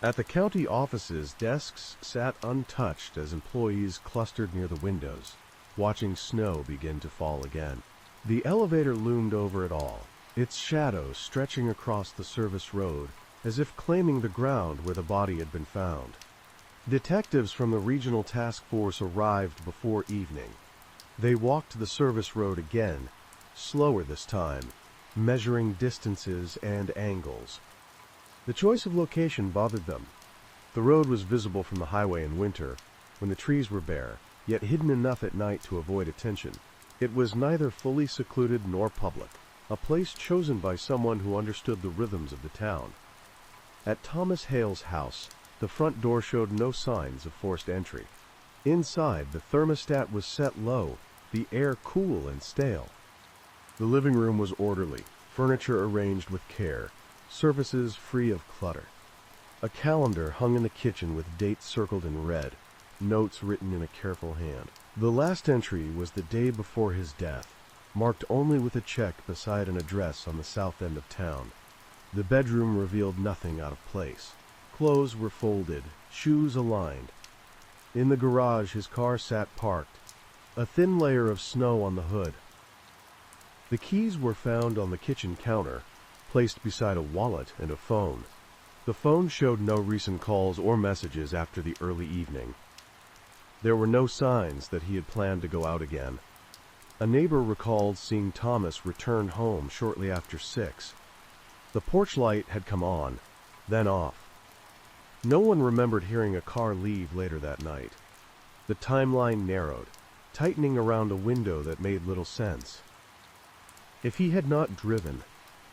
At the county offices, desks sat untouched as employees clustered near the windows, watching snow begin to fall again. The elevator loomed over it all, its shadow stretching across the service road as if claiming the ground where the body had been found. Detectives from the regional task force arrived before evening. They walked the service road again, slower this time, measuring distances and angles. The choice of location bothered them. The road was visible from the highway in winter, when the trees were bare, yet hidden enough at night to avoid attention. It was neither fully secluded nor public, a place chosen by someone who understood the rhythms of the town. At Thomas Hale's house, the front door showed no signs of forced entry. Inside, the thermostat was set low, the air cool and stale. The living room was orderly, furniture arranged with care, surfaces free of clutter. A calendar hung in the kitchen with dates circled in red, notes written in a careful hand. The last entry was the day before his death, marked only with a check beside an address on the south end of town. The bedroom revealed nothing out of place. Clothes were folded, shoes aligned. In the garage, his car sat parked, a thin layer of snow on the hood. The keys were found on the kitchen counter, placed beside a wallet and a phone. The phone showed no recent calls or messages after the early evening. There were no signs that he had planned to go out again. A neighbor recalled seeing Thomas return home shortly after 6. The porch light had come on, then off. No one remembered hearing a car leave later that night. The timeline narrowed, tightening around a window that made little sense. If he had not driven,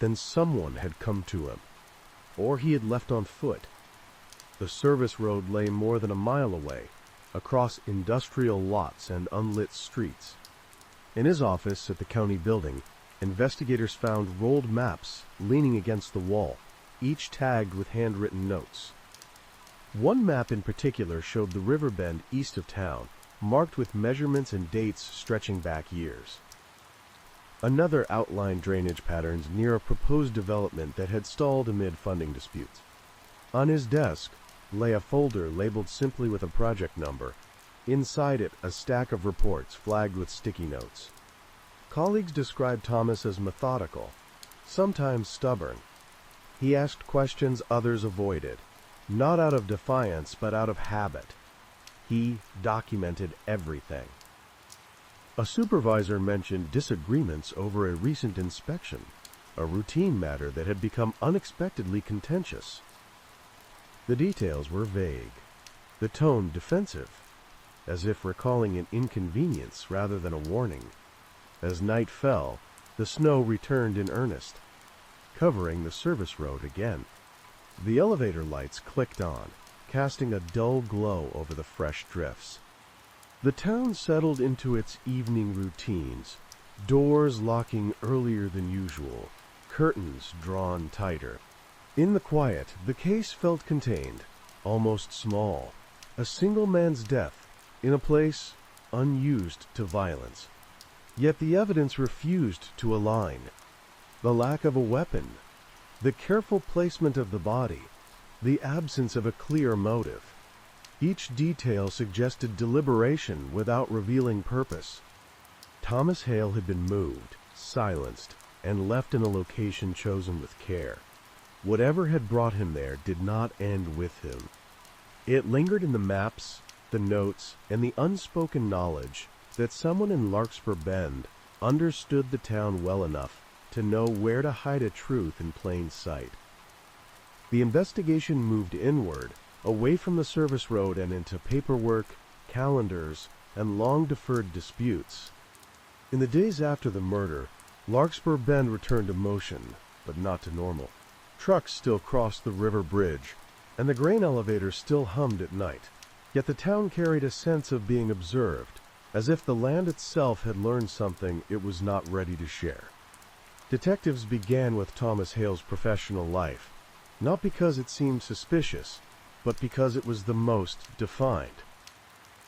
then someone had come to him, or he had left on foot. The service road lay more than a mile away, across industrial lots and unlit streets. In his office at the county building, investigators found rolled maps leaning against the wall, each tagged with handwritten notes. One map in particular showed the river bend east of town, marked with measurements and dates stretching back years. Another outlined drainage patterns near a proposed development that had stalled amid funding disputes. On his desk lay a folder labeled simply with a project number. Inside it, a stack of reports flagged with sticky notes. Colleagues described Thomas as methodical, sometimes stubborn. He asked questions others avoided, not out of defiance but out of habit. He documented everything. A supervisor mentioned disagreements over a recent inspection, a routine matter that had become unexpectedly contentious. The details were vague, the tone defensive, as if recalling an inconvenience rather than a warning. As night fell, the snow returned in earnest, covering the service road again. The elevator lights clicked on, casting a dull glow over the fresh drifts. The town settled into its evening routines, doors locking earlier than usual, curtains drawn tighter. In the quiet, the case felt contained, almost small, a single man's death in a place unused to violence. Yet the evidence refused to align. The lack of a weapon, the careful placement of the body, the absence of a clear motive. Each detail suggested deliberation without revealing purpose. Thomas Hale had been moved, silenced, and left in a location chosen with care. Whatever had brought him there did not end with him. It lingered in the maps, the notes, and the unspoken knowledge that someone in Larkspur Bend understood the town well enough to know where to hide a truth in plain sight. The investigation moved inward, away from the service road and into paperwork, calendars, and long-deferred disputes. In the days after the murder, Larkspur Bend returned to motion, but not to normal. Trucks still crossed the river bridge, and the grain elevator still hummed at night. Yet the town carried a sense of being observed, as if the land itself had learned something it was not ready to share. Detectives began with Thomas Hale's professional life, not because it seemed suspicious, but because it was the most defined.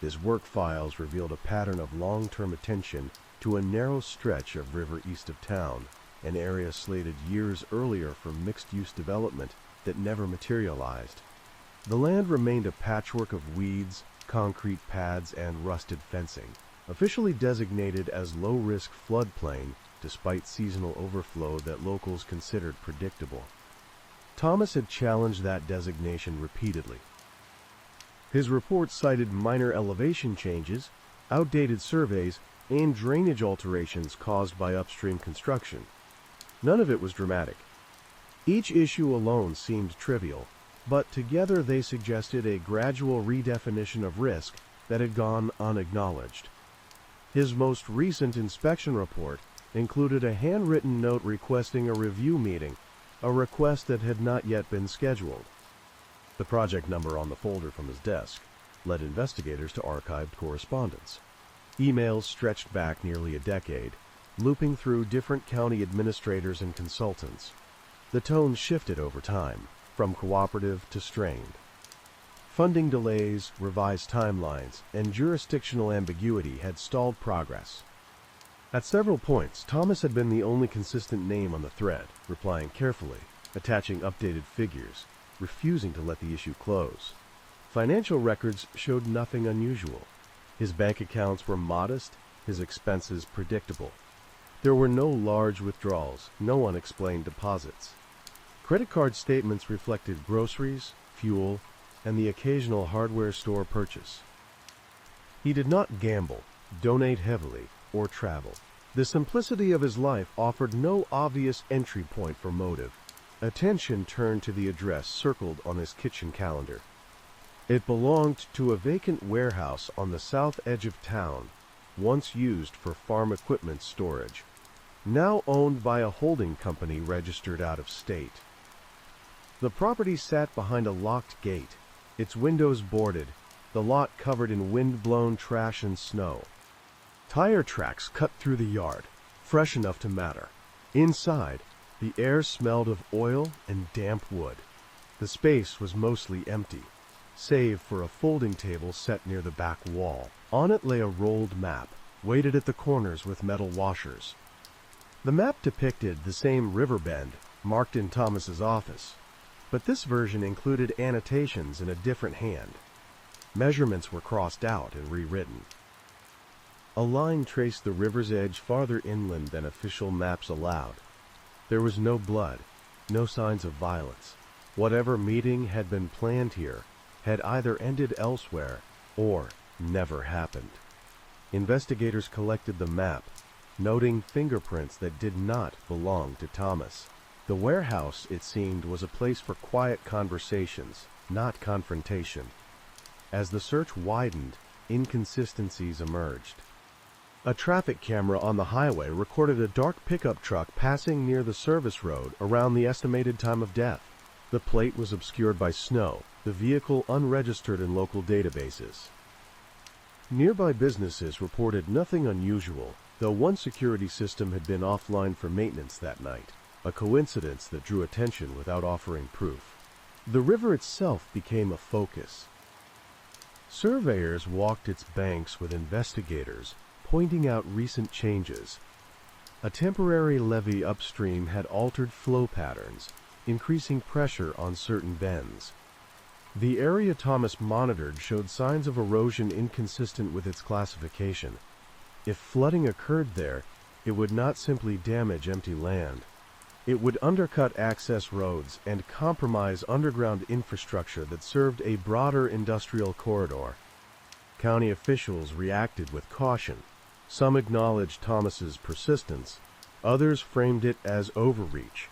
His work files revealed a pattern of long-term attention to a narrow stretch of river east of town, an area slated years earlier for mixed-use development that never materialized. The land remained a patchwork of weeds, concrete pads, and rusted fencing, officially designated as low-risk floodplain despite seasonal overflow that locals considered predictable. Thomas had challenged that designation repeatedly. His report cited minor elevation changes, outdated surveys, and drainage alterations caused by upstream construction. None of it was dramatic. Each issue alone seemed trivial, but together they suggested a gradual redefinition of risk that had gone unacknowledged. His most recent inspection report included a handwritten note requesting a review meeting, a request that had not yet been scheduled. The project number on the folder from his desk led investigators to archived correspondence. Emails stretched back nearly a decade, looping through different county administrators and consultants. The tone shifted over time, from cooperative to strained. Funding delays, revised timelines, and jurisdictional ambiguity had stalled progress. At several points, Thomas had been the only consistent name on the thread, replying carefully, attaching updated figures, refusing to let the issue close. Financial records showed nothing unusual. His bank accounts were modest, his expenses predictable. There were no large withdrawals, no unexplained deposits. Credit card statements reflected groceries, fuel, and the occasional hardware store purchase. He did not gamble, donate heavily, or travel. The simplicity of his life offered no obvious entry point for motive. Attention turned to the address circled on his kitchen calendar. It belonged to a vacant warehouse on the south edge of town, once used for farm equipment storage, now owned by a holding company registered out of state. The property sat behind a locked gate, its windows boarded, the lot covered in wind-blown trash and snow. Tire tracks cut through the yard, fresh enough to matter. Inside, the air smelled of oil and damp wood. The space was mostly empty. save for a folding table set near the back wall. On it lay a rolled map, weighted at the corners with metal washers. The map depicted the same river bend marked in Thomas's office, but this version included annotations in a different hand. Measurements were crossed out and rewritten. A line traced the river's edge farther inland than official maps allowed. There was no blood, no signs of violence. Whatever meeting had been planned here had either ended elsewhere or never happened. Investigators collected the map, noting fingerprints that did not belong to Thomas. The warehouse, it seemed, was a place for quiet conversations, not confrontation. As the search widened, inconsistencies emerged. A traffic camera on the highway recorded a dark pickup truck passing near the service road around the estimated time of death. The plate was obscured by snow, the vehicle unregistered in local databases. Nearby businesses reported nothing unusual, though one security system had been offline for maintenance that night, a coincidence that drew attention without offering proof. The river itself became a focus. Surveyors walked its banks with investigators, pointing out recent changes. A temporary levee upstream had altered flow patterns, increasing pressure on certain bends. The area Thomas monitored showed signs of erosion inconsistent with its classification. If flooding occurred there, it would not simply damage empty land. It would undercut access roads and compromise underground infrastructure that served a broader industrial corridor. County officials reacted with caution. Some acknowledged Thomas's persistence, others framed it as overreach.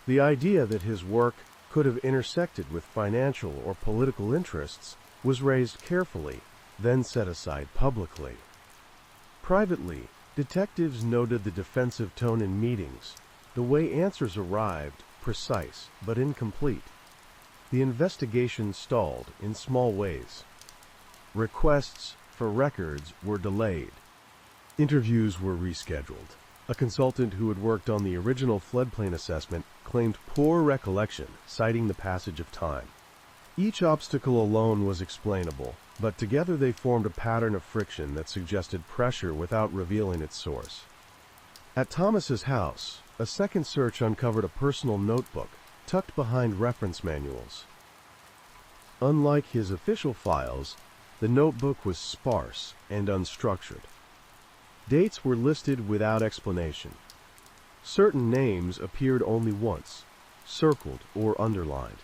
The idea that his work could have intersected with financial or political interests was raised carefully, then set aside publicly. Privately, detectives noted the defensive tone in meetings, the way answers arrived, precise but incomplete. The investigation stalled in small ways. Requests for records were delayed. Interviews were rescheduled. A consultant who had worked on the original floodplain assessment claimed poor recollection, citing the passage of time. Each obstacle alone was explainable, but together they formed a pattern of friction that suggested pressure without revealing its source. At Thomas's house, a second search uncovered a personal notebook tucked behind reference manuals. Unlike his official files, the notebook was sparse and unstructured. Dates were listed without explanation. Certain names appeared only once, circled or underlined.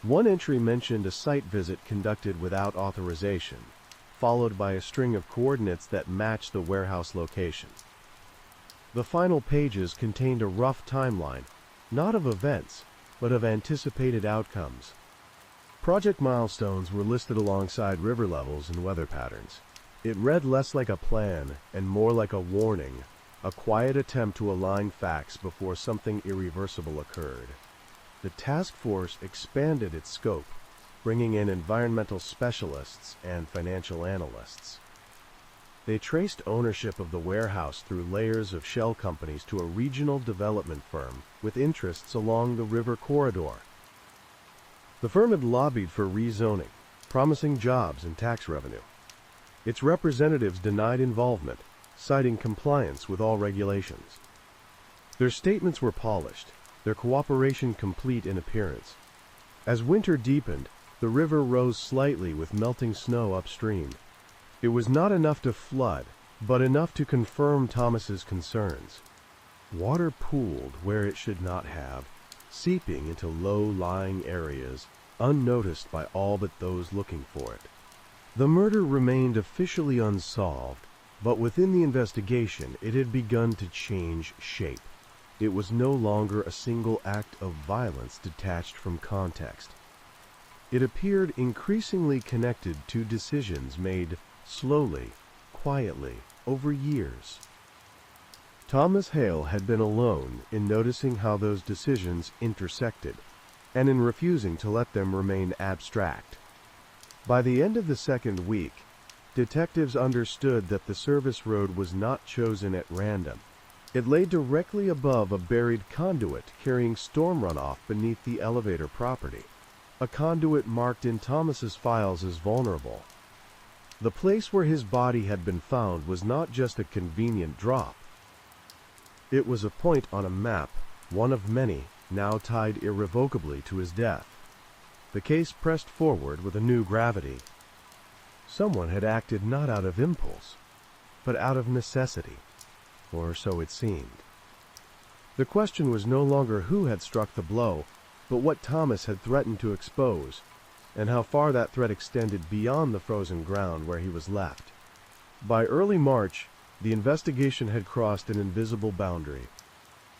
One entry mentioned a site visit conducted without authorization, followed by a string of coordinates that matched the warehouse location. The final pages contained a rough timeline, not of events, but of anticipated outcomes. Project milestones were listed alongside river levels and weather patterns. It read less like a plan and more like a warning, a quiet attempt to align facts before something irreversible occurred. The task force expanded its scope, bringing in environmental specialists and financial analysts. They traced ownership of the warehouse through layers of shell companies to a regional development firm with interests along the river corridor. The firm had lobbied for rezoning, promising jobs and tax revenue. Its representatives denied involvement, citing compliance with all regulations. Their statements were polished, their cooperation complete in appearance. As winter deepened, the river rose slightly with melting snow upstream. It was not enough to flood, but enough to confirm Thomas's concerns. Water pooled where it should not have, seeping into low-lying areas, unnoticed by all but those looking for it. The murder remained officially unsolved, but within the investigation it had begun to change shape. It was no longer a single act of violence detached from context. It appeared increasingly connected to decisions made slowly, quietly, over years. Thomas Hale had been alone in noticing how those decisions intersected, and in refusing to let them remain abstract. By the end of the second week, detectives understood that the service road was not chosen at random. It lay directly above a buried conduit carrying storm runoff beneath the elevator property. a conduit marked in Thomas's files as vulnerable. The place where his body had been found was not just a convenient drop. It was a point on a map, one of many, now tied irrevocably to his death. The case pressed forward with a new gravity. Someone had acted not out of impulse, but out of necessity, or so it seemed. The question was no longer who had struck the blow, but what Thomas had threatened to expose, and how far that threat extended beyond the frozen ground where he was left. By early March, the investigation had crossed an invisible boundary.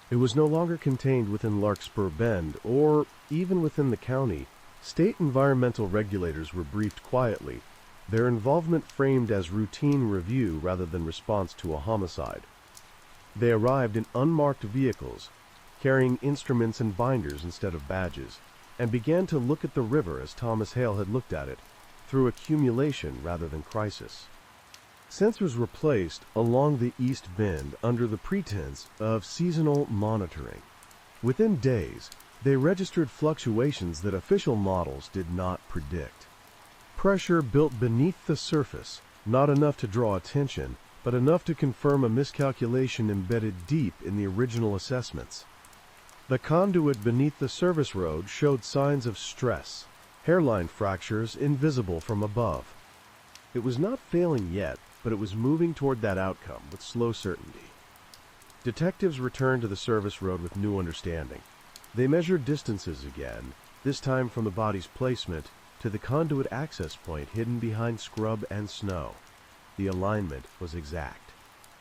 It was no longer contained within Larkspur Bend, or even within the county. State environmental regulators were briefed quietly, their involvement framed as routine review rather than response to a homicide. They arrived in unmarked vehicles, carrying instruments and binders instead of badges, and began to look at the river as Thomas Hale had looked at it, through accumulation rather than crisis. Sensors were placed along the East Bend under the pretense of seasonal monitoring. Within days, they registered fluctuations that official models did not predict. Pressure built beneath the surface, not enough to draw attention, but enough to confirm a miscalculation embedded deep in the original assessments. The conduit beneath the service road showed signs of stress, hairline fractures invisible from above. It was not failing yet, but it was moving toward that outcome with slow certainty. Detectives returned to the service road with new understanding. They measured distances again, this time from the body's placement to the conduit access point hidden behind scrub and snow. The alignment was exact.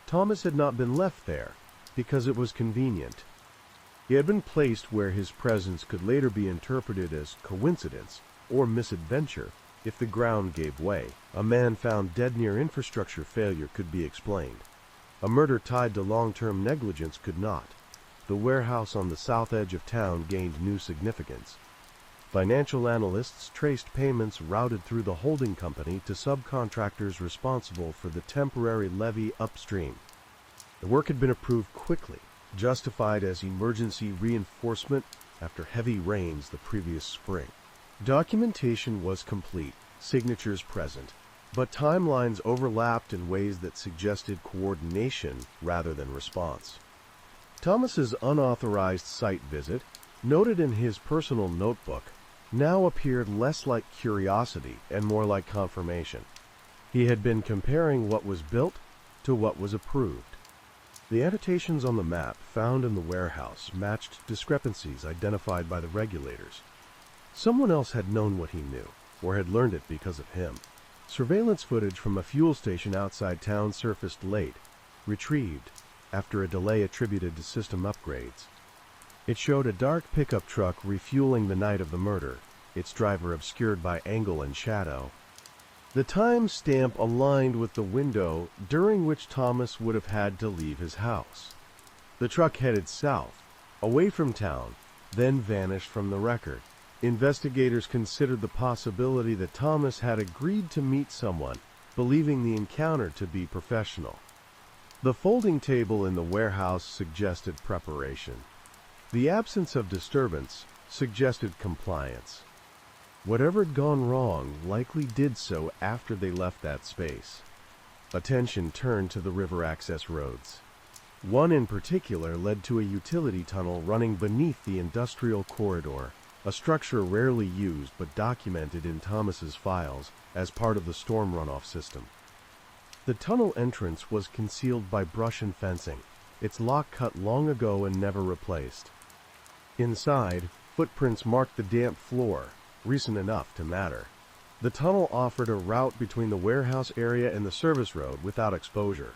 Thomas had not been left there because it was convenient. He had been placed where his presence could later be interpreted as coincidence or misadventure if the ground gave way. A man found dead near infrastructure failure could be explained. A murder tied to long-term negligence could not. The warehouse on the south edge of town gained new significance. Financial analysts traced payments routed through the holding company to subcontractors responsible for the temporary levee upstream. The work had been approved quickly, justified as emergency reinforcement after heavy rains the previous spring. Documentation was complete, signatures present, but timelines overlapped in ways that suggested coordination rather than response. Thomas's unauthorized site visit, noted in his personal notebook, now appeared less like curiosity and more like confirmation. He had been comparing what was built to what was approved. The annotations on the map found in the warehouse matched discrepancies identified by the regulators. Someone else had known what he knew, or had learned it because of him. Surveillance footage from a fuel station outside town surfaced late, retrieved after a delay attributed to system upgrades. It showed a dark pickup truck refueling the night of the murder, its driver obscured by angle and shadow. The time stamp aligned with the window during which Thomas would have had to leave his house. The truck headed south, away from town, then vanished from the record. Investigators considered the possibility that Thomas had agreed to meet someone, believing the encounter to be professional. The folding table in the warehouse suggested preparation. The absence of disturbance suggested compliance. Whatever had gone wrong likely did so after they left that space. Attention turned to the river access roads. One in particular led to a utility tunnel running beneath the industrial corridor, a structure rarely used but documented in Thomas's files as part of the storm runoff system. The tunnel entrance was concealed by brush and fencing, its lock cut long ago and never replaced. Inside, footprints marked the damp floor, recent enough to matter. The tunnel offered a route between the warehouse area and the service road without exposure.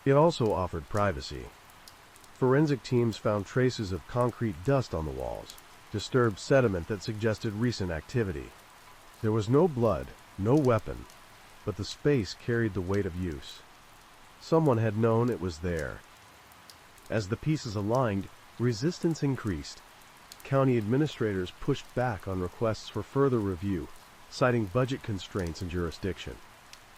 It also offered privacy. Forensic teams found traces of concrete dust on the walls, disturbed sediment that suggested recent activity. There was no blood, no weapon, but the space carried the weight of use. Someone had known it was there. As the pieces aligned, resistance increased. County administrators pushed back on requests for further review, citing budget constraints and jurisdiction.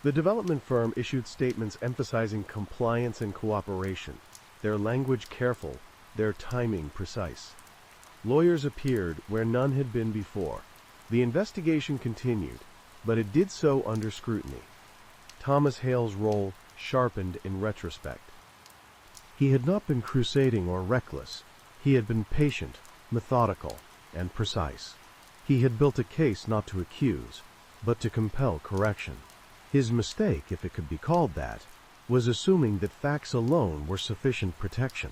The development firm issued statements emphasizing compliance and cooperation, their language careful, their timing precise. Lawyers appeared where none had been before. The investigation continued, but it did so under scrutiny. Thomas Hale's role sharpened in retrospect. He had not been crusading or reckless. He had been patient, methodical, and precise. He had built a case not to accuse, but to compel correction. His mistake, if it could be called that, was assuming that facts alone were sufficient protection.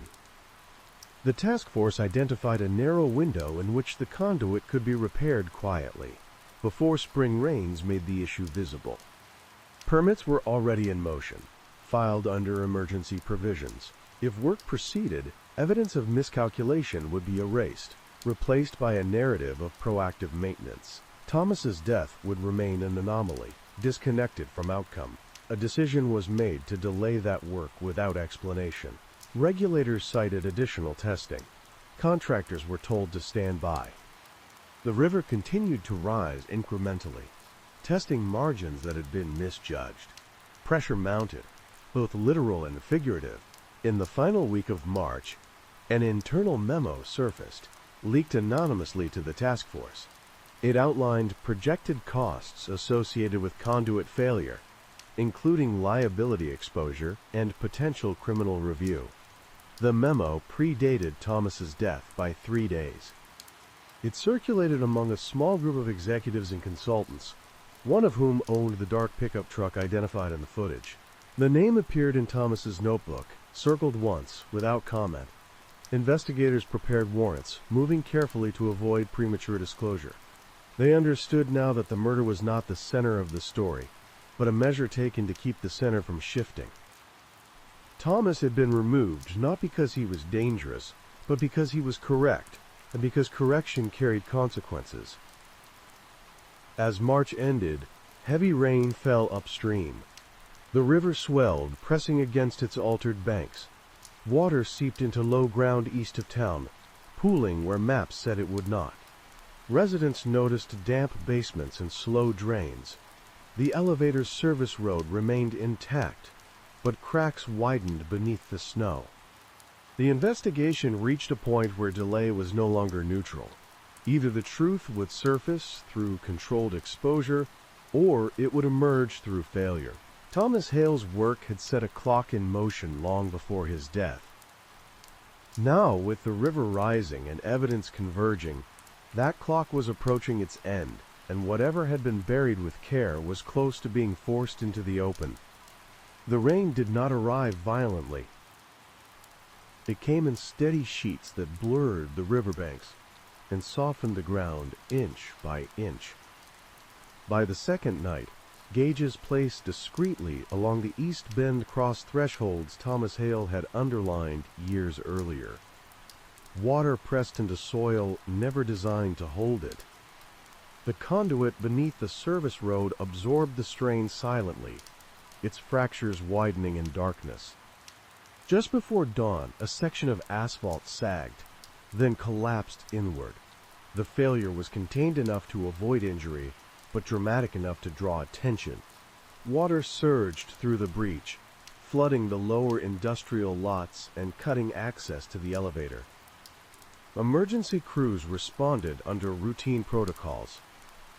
The task force identified a narrow window in which the conduit could be repaired quietly, before spring rains made the issue visible. Permits were already in motion, filed under emergency provisions. If work proceeded, evidence of miscalculation would be erased, replaced by a narrative of proactive maintenance. Thomas's death would remain an anomaly, disconnected from outcome. A decision was made to delay that work without explanation. Regulators cited additional testing. Contractors were told to stand by. The river continued to rise incrementally, testing margins that had been misjudged. Pressure mounted, both literal and figurative. In the final week of March, an internal memo surfaced, leaked anonymously to the task force. It outlined projected costs associated with conduit failure, including liability exposure and potential criminal review. The memo predated Thomas's death by 3 days. It circulated among a small group of executives and consultants, one of whom owned the dark pickup truck identified in the footage. The name appeared in Thomas's notebook, circled once, without comment. Investigators prepared warrants, moving carefully to avoid premature disclosure. They understood now that the murder was not the center of the story, but a measure taken to keep the center from shifting. Thomas had been removed not because he was dangerous, but because he was correct, and because correction carried consequences. As March ended, heavy rain fell upstream. The river swelled, pressing against its altered banks. Water seeped into low ground east of town, pooling where maps said it would not. Residents noticed damp basements and slow drains. The elevator's service road remained intact, but cracks widened beneath the snow. The investigation reached a point where delay was no longer neutral. Either the truth would surface through controlled exposure, or it would emerge through failure. Thomas Hale's work had set a clock in motion long before his death. Now, with the river rising and evidence converging, that clock was approaching its end, and whatever had been buried with care was close to being forced into the open. The rain did not arrive violently. It came in steady sheets that blurred the riverbanks and softened the ground inch by inch. By the second night, gauges placed discreetly along the East Bend cross thresholds Thomas Hale had underlined years earlier. Water pressed into soil never designed to hold it. The conduit beneath the service road absorbed the strain silently, its fractures widening in darkness. Just before dawn, a section of asphalt sagged, then collapsed inward. The failure was contained enough to avoid injury, but dramatic enough to draw attention. Water surged through the breach, flooding the lower industrial lots and cutting access to the elevator. Emergency crews responded under routine protocols,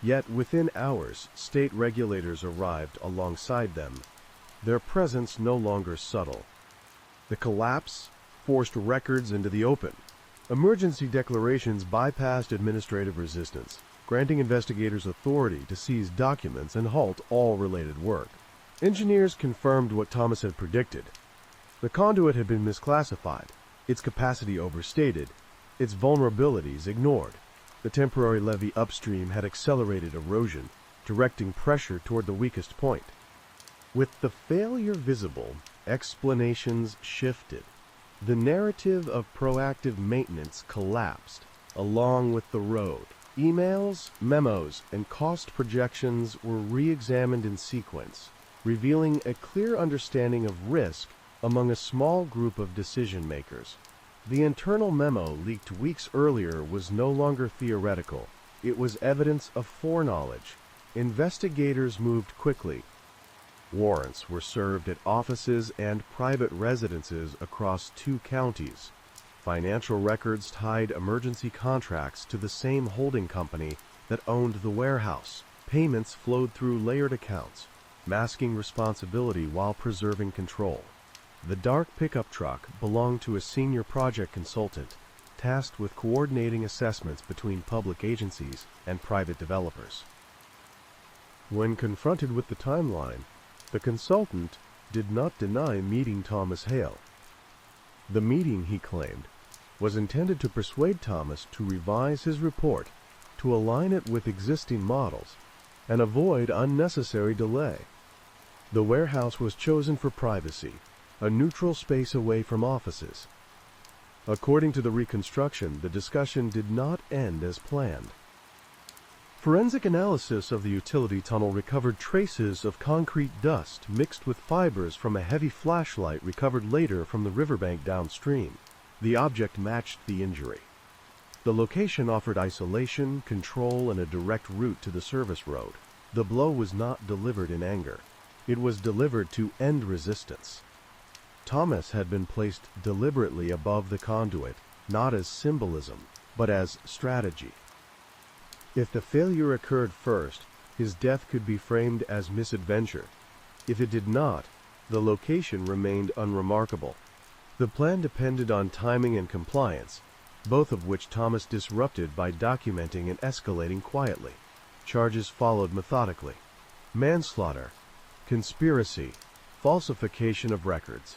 yet within hours, state regulators arrived alongside them, their presence no longer subtle. The collapse forced records into the open. Emergency declarations bypassed administrative resistance, granting investigators authority to seize documents and halt all related work. Engineers confirmed what Thomas had predicted. The conduit had been misclassified, its capacity overstated, its vulnerabilities ignored. The temporary levee upstream had accelerated erosion, directing pressure toward the weakest point. With the failure visible, explanations shifted. The narrative of proactive maintenance collapsed, along with the road. Emails, memos, and cost projections were re-examined in sequence, revealing a clear understanding of risk among a small group of decision-makers. The internal memo leaked weeks earlier was no longer theoretical. It was evidence of foreknowledge. Investigators moved quickly. Warrants were served at offices and private residences across 2 counties. Financial records tied emergency contracts to the same holding company that owned the warehouse. Payments flowed through layered accounts, masking responsibility while preserving control. The dark pickup truck belonged to a senior project consultant, tasked with coordinating assessments between public agencies and private developers. When confronted with the timeline, the consultant did not deny meeting Thomas Hale. The meeting, he claimed, was intended to persuade Thomas to revise his report to align it with existing models and avoid unnecessary delay. The warehouse was chosen for privacy, a neutral space away from offices. According to the reconstruction, the discussion did not end as planned. Forensic analysis of the utility tunnel recovered traces of concrete dust mixed with fibers from a heavy flashlight recovered later from the riverbank downstream. The object matched the injury. The location offered isolation, control, and a direct route to the service road. The blow was not delivered in anger. It was delivered to end resistance. Thomas had been placed deliberately above the conduit, not as symbolism, but as strategy. If the failure occurred first, his death could be framed as misadventure. If it did not, the location remained unremarkable. The plan depended on timing and compliance, both of which Thomas disrupted by documenting and escalating quietly. Charges followed methodically: manslaughter, conspiracy, falsification of records.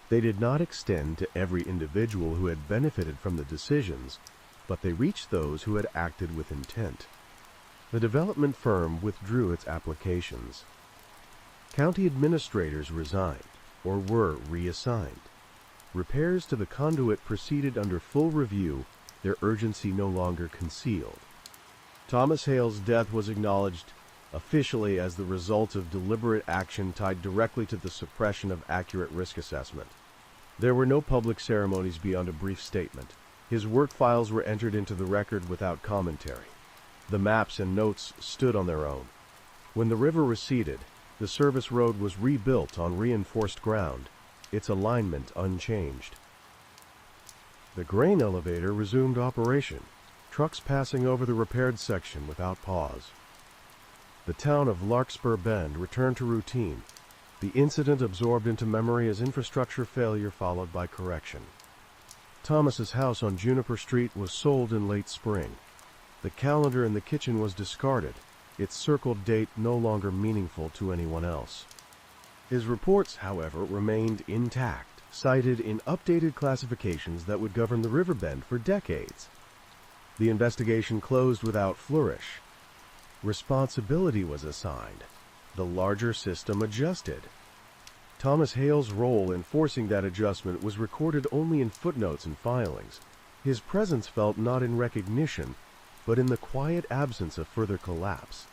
They did not extend to every individual who had benefited from the decisions, but they reached those who had acted with intent. The development firm withdrew its applications. County administrators resigned, or were reassigned. Repairs to the conduit proceeded under full review, their urgency no longer concealed. Thomas Hale's death was acknowledged officially as the result of deliberate action tied directly to the suppression of accurate risk assessment. There were no public ceremonies beyond a brief statement. His work files were entered into the record without commentary. The maps and notes stood on their own. When the river receded, the service road was rebuilt on reinforced ground, its alignment unchanged. The grain elevator resumed operation, trucks passing over the repaired section without pause. The town of Larkspur Bend returned to routine, the incident absorbed into memory as infrastructure failure followed by correction. Thomas's house on Juniper Street was sold in late spring. The calendar in the kitchen was discarded, its circled date no longer meaningful to anyone else. His reports, however, remained intact, cited in updated classifications that would govern the riverbend for decades. The investigation closed without flourish. Responsibility was assigned. The larger system adjusted. Thomas Hale's role in forcing that adjustment was recorded only in footnotes and filings. His presence felt not in recognition, but in the quiet absence of further collapse.